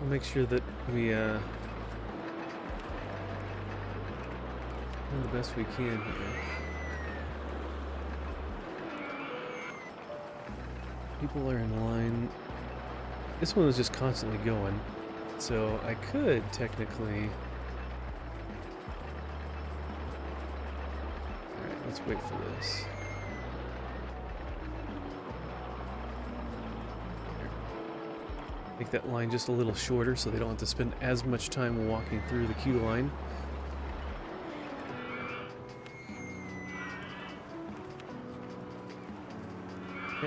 We'll make sure that we do the best we can here. People are in line. This one is just constantly going. So I could technically... Let's wait for this. Make that line just a little shorter so they don't have to spend as much time walking through the queue line.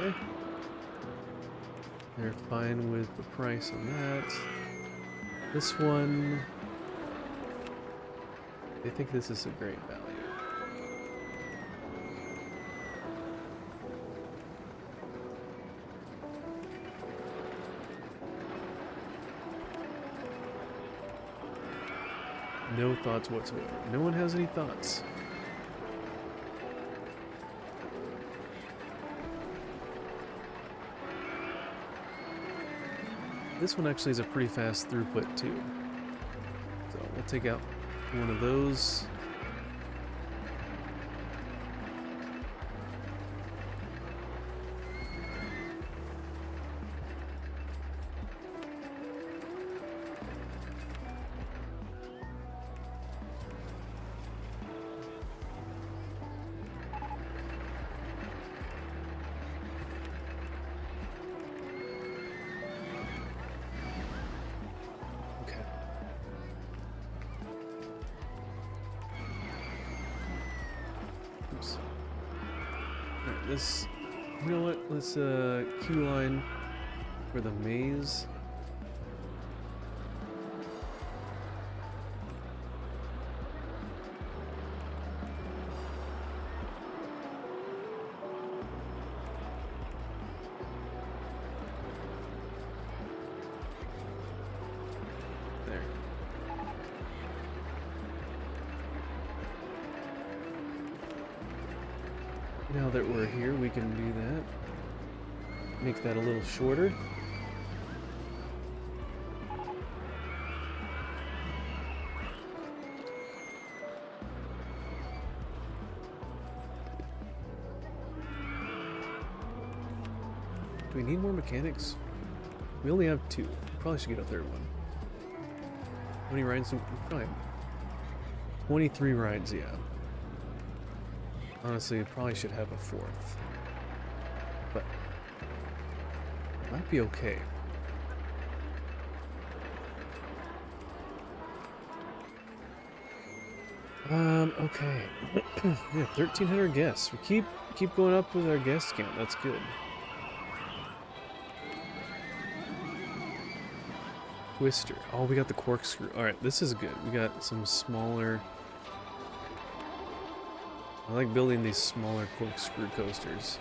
Okay. They're fine with the price on that. This one, they think this is a great value. No thoughts whatsoever. No one has any thoughts. This one actually is a pretty fast throughput too. So we'll take out one of those. Alright, this, you know what, let's queue line for the maze. There. Now that we're here, we can do that. Make that a little shorter. Do we need more mechanics? We only have 2. We probably should get a 3rd one. How many rides? Probably 23 rides, yeah. Honestly, we probably should have a 4th. But might be okay. Okay. Yeah, 1,300 guests. We keep going up with our guest count. That's good. Twister. Oh, we got the corkscrew. Alright, this is good. We got some smaller... I like building these smaller corkscrew coasters.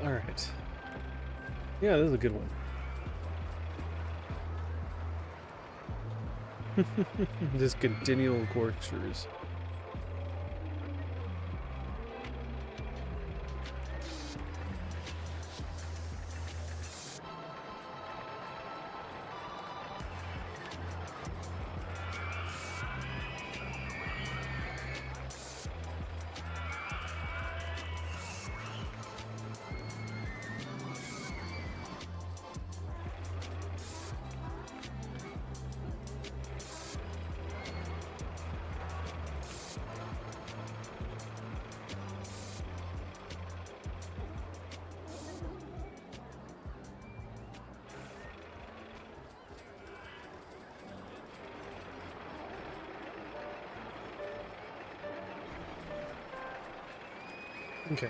Alright. Yeah, this is a good one. Just continual corkscrews. Okay.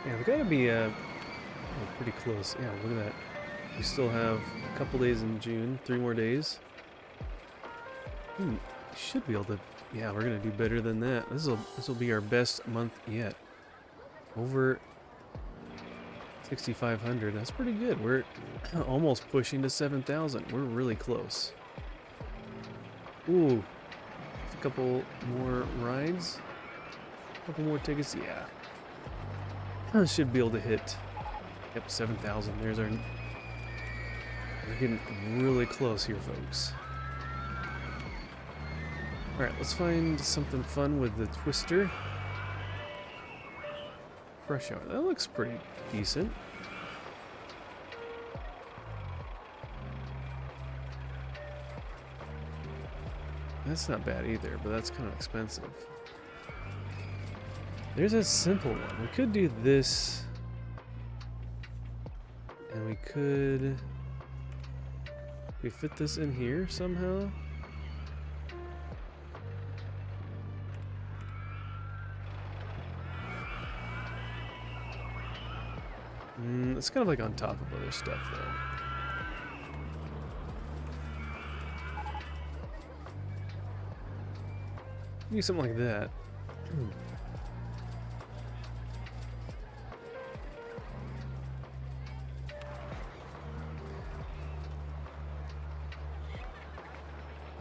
Yeah, we gotta be pretty close. Yeah, look at that. We still have a couple days in June, 3 more days. Should be able to. Yeah, we're gonna do better than that. This will be our best month yet. Over 6,500. That's pretty good. We're almost pushing to 7,000. We're really close. Ooh, a couple more rides. A couple more tickets. Yeah, I should be able to hit. Yep, 7,000. There's our. We're getting really close here, folks. Alright, let's find something fun with the Twister. Rush Hour. That looks pretty decent. That's not bad either, but that's kind of expensive. There's a simple one. We could do this. And we could... we fit this in here somehow? It's kind of like on top of other stuff, though. Do something like that.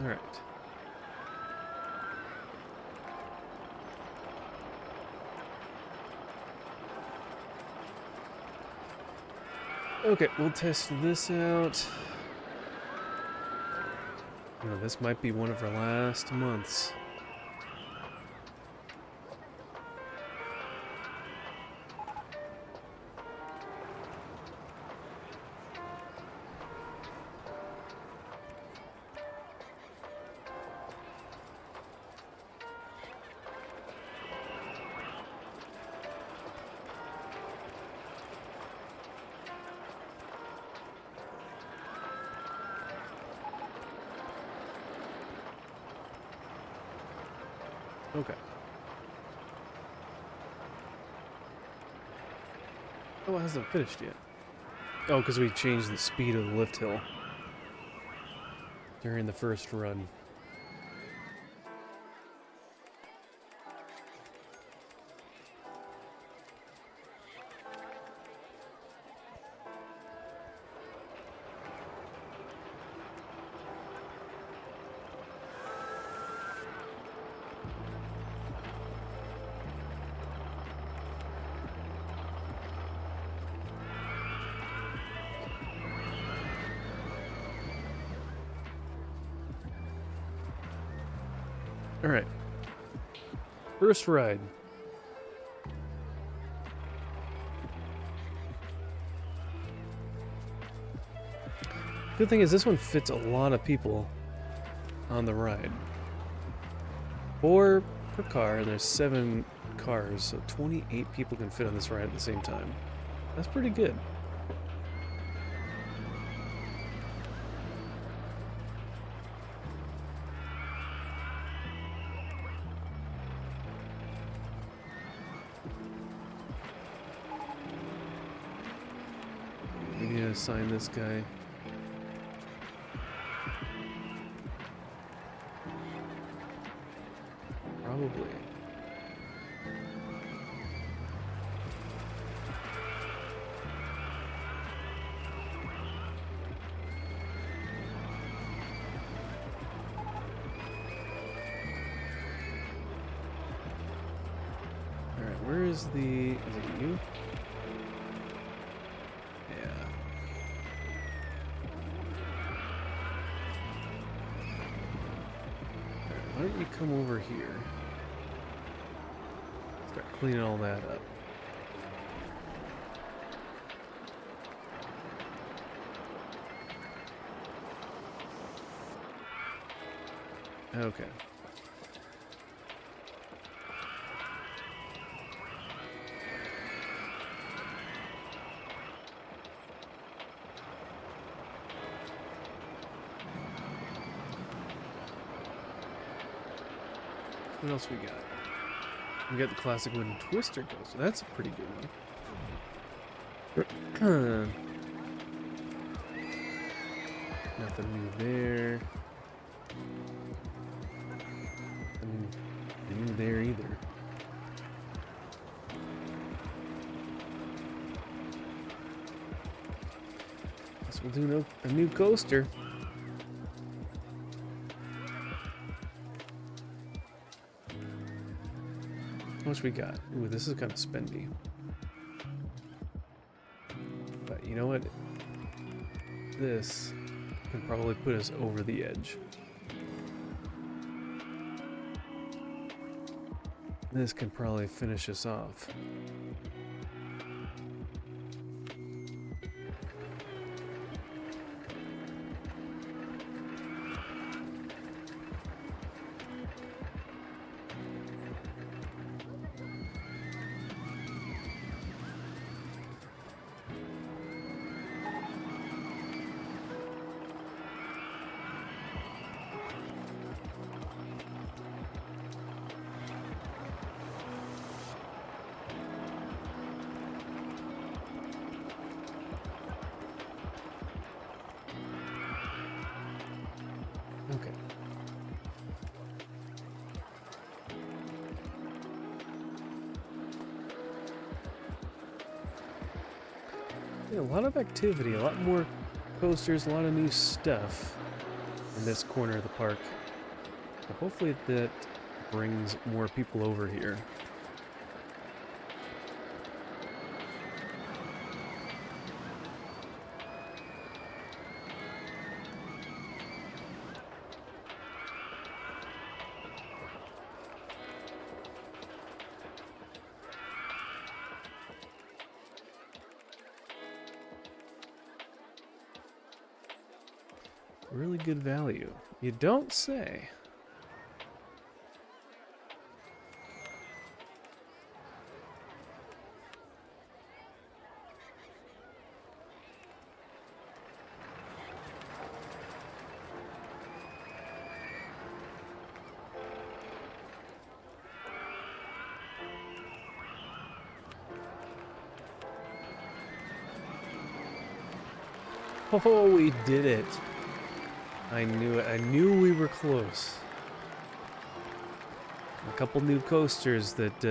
All right. Okay, we'll test this out. This might be one of our last months. Okay. Oh, it hasn't finished yet. Oh, because we changed the speed of the lift hill during the first run. All right. First ride. Good thing is this one fits a lot of people on the ride. 4 per car, and there's 7 cars, so 28 people can fit on this ride at the same time. That's pretty good. We need to assign this guy. Probably. Alright, where is the... is it you? Yeah. Alright, why don't you come over here? Start cleaning all that up. Okay. What else we got? We got the classic wooden twister coaster. That's a pretty good one. Nothing new there. Nothing new there either. Guess we'll do a new coaster. How much we got? Ooh, this is kind of spendy. But you know what? This can probably put us over the edge. This can probably finish us off. Okay. Yeah, a lot of activity, a lot more coasters, a lot of new stuff in this corner of the park. So hopefully that brings more people over here. Really good value. You don't say. Oh, we did it. I knew it. I knew we were close. A couple new coasters that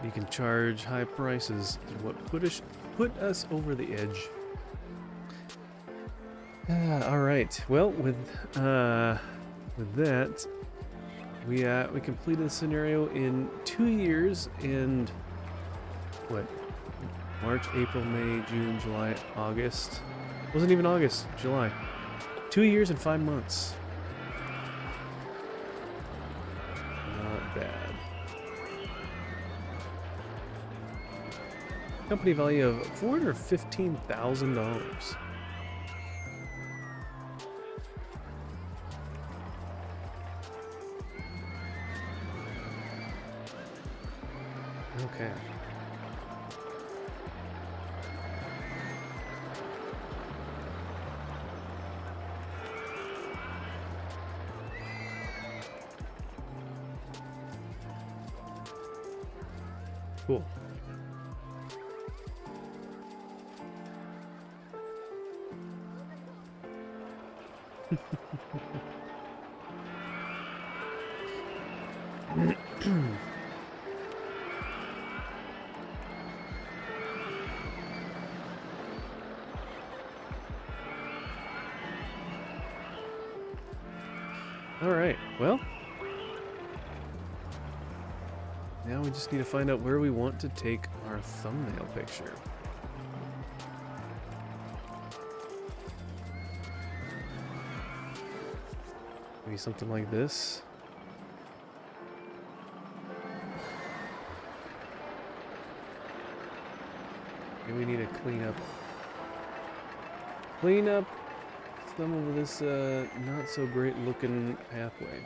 you can charge high prices is what put us over the edge. All right. Well, with that, we completed the scenario in 2 years and what? March, April, May, June, July, August. Wasn't even August. July. 2 years and 5 months. Not bad. Company value of $415,000. Okay. Cool. All right. Well, now we just need to find out where we want to take our thumbnail picture. Maybe something like this. Maybe we need to clean up some of this not so great looking pathway.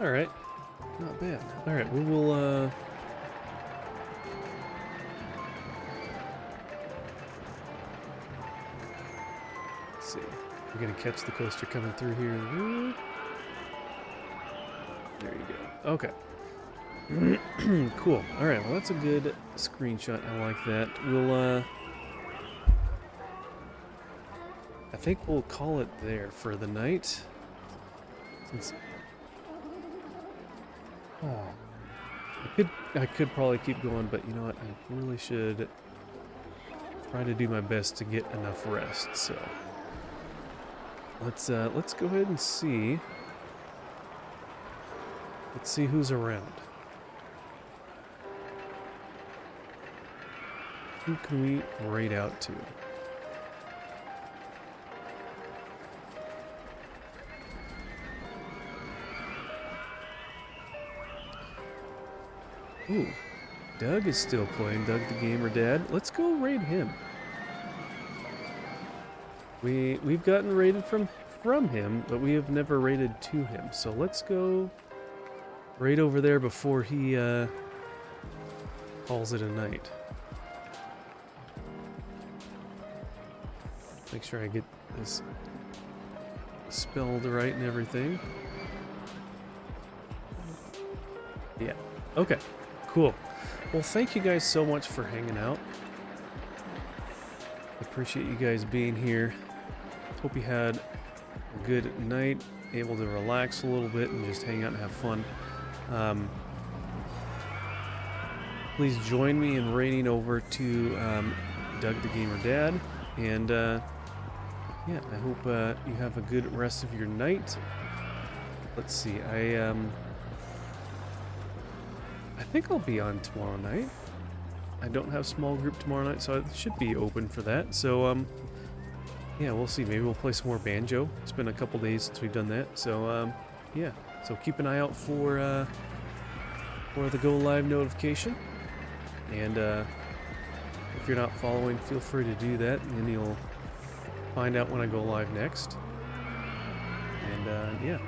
Alright. Not bad. Alright, we will, let's see. We're gonna catch the coaster coming through here. There you go. Okay. Cool. Alright, well that's a good screenshot. I like that. We'll, I think we'll call it there for the night. Since... Oh. I could probably keep going, but you know what? I really should try to do my best to get enough rest, so... Let's go ahead and see. Let's see who's around. Who can we raid out to? Ooh, Doug is still playing, Doug the Gamer Dad. Let's go raid him. We've gotten raided from him, but we have never raided to him. So let's go raid over there before he calls it a night. Make sure I get this spelled right and everything. Yeah. Okay. Cool. Well, thank you guys so much for hanging out. Appreciate you guys being here. Hope you had a good night, able to relax a little bit and just hang out and have fun. Please join me in raiding over to Doug the Gamer Dad, and yeah, I hope you have a good rest of your night. Let's see, I think I'll be on tomorrow night. I don't have small group tomorrow night, so it should be open for that. So, yeah, we'll see. Maybe we'll play some more banjo. It's been a couple days since we've done that. So, yeah. So keep an eye out for the go live notification. And if you're not following, feel free to do that, and you'll find out when I go live next. And yeah.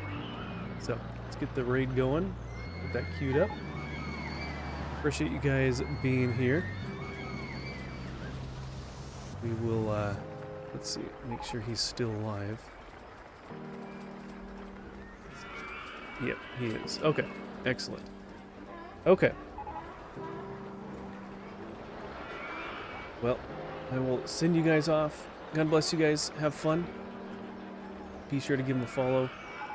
So let's get the raid going. Get that queued up. Appreciate you guys being here. We will, let's see, make sure he's still alive. Yep, he is. Okay, excellent. Okay. Well, I will send you guys off. God bless you guys. Have fun. Be sure to give him a follow,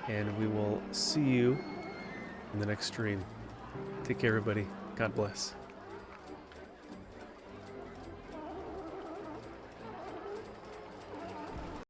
and we will see you in the next stream. Take care, everybody. God bless.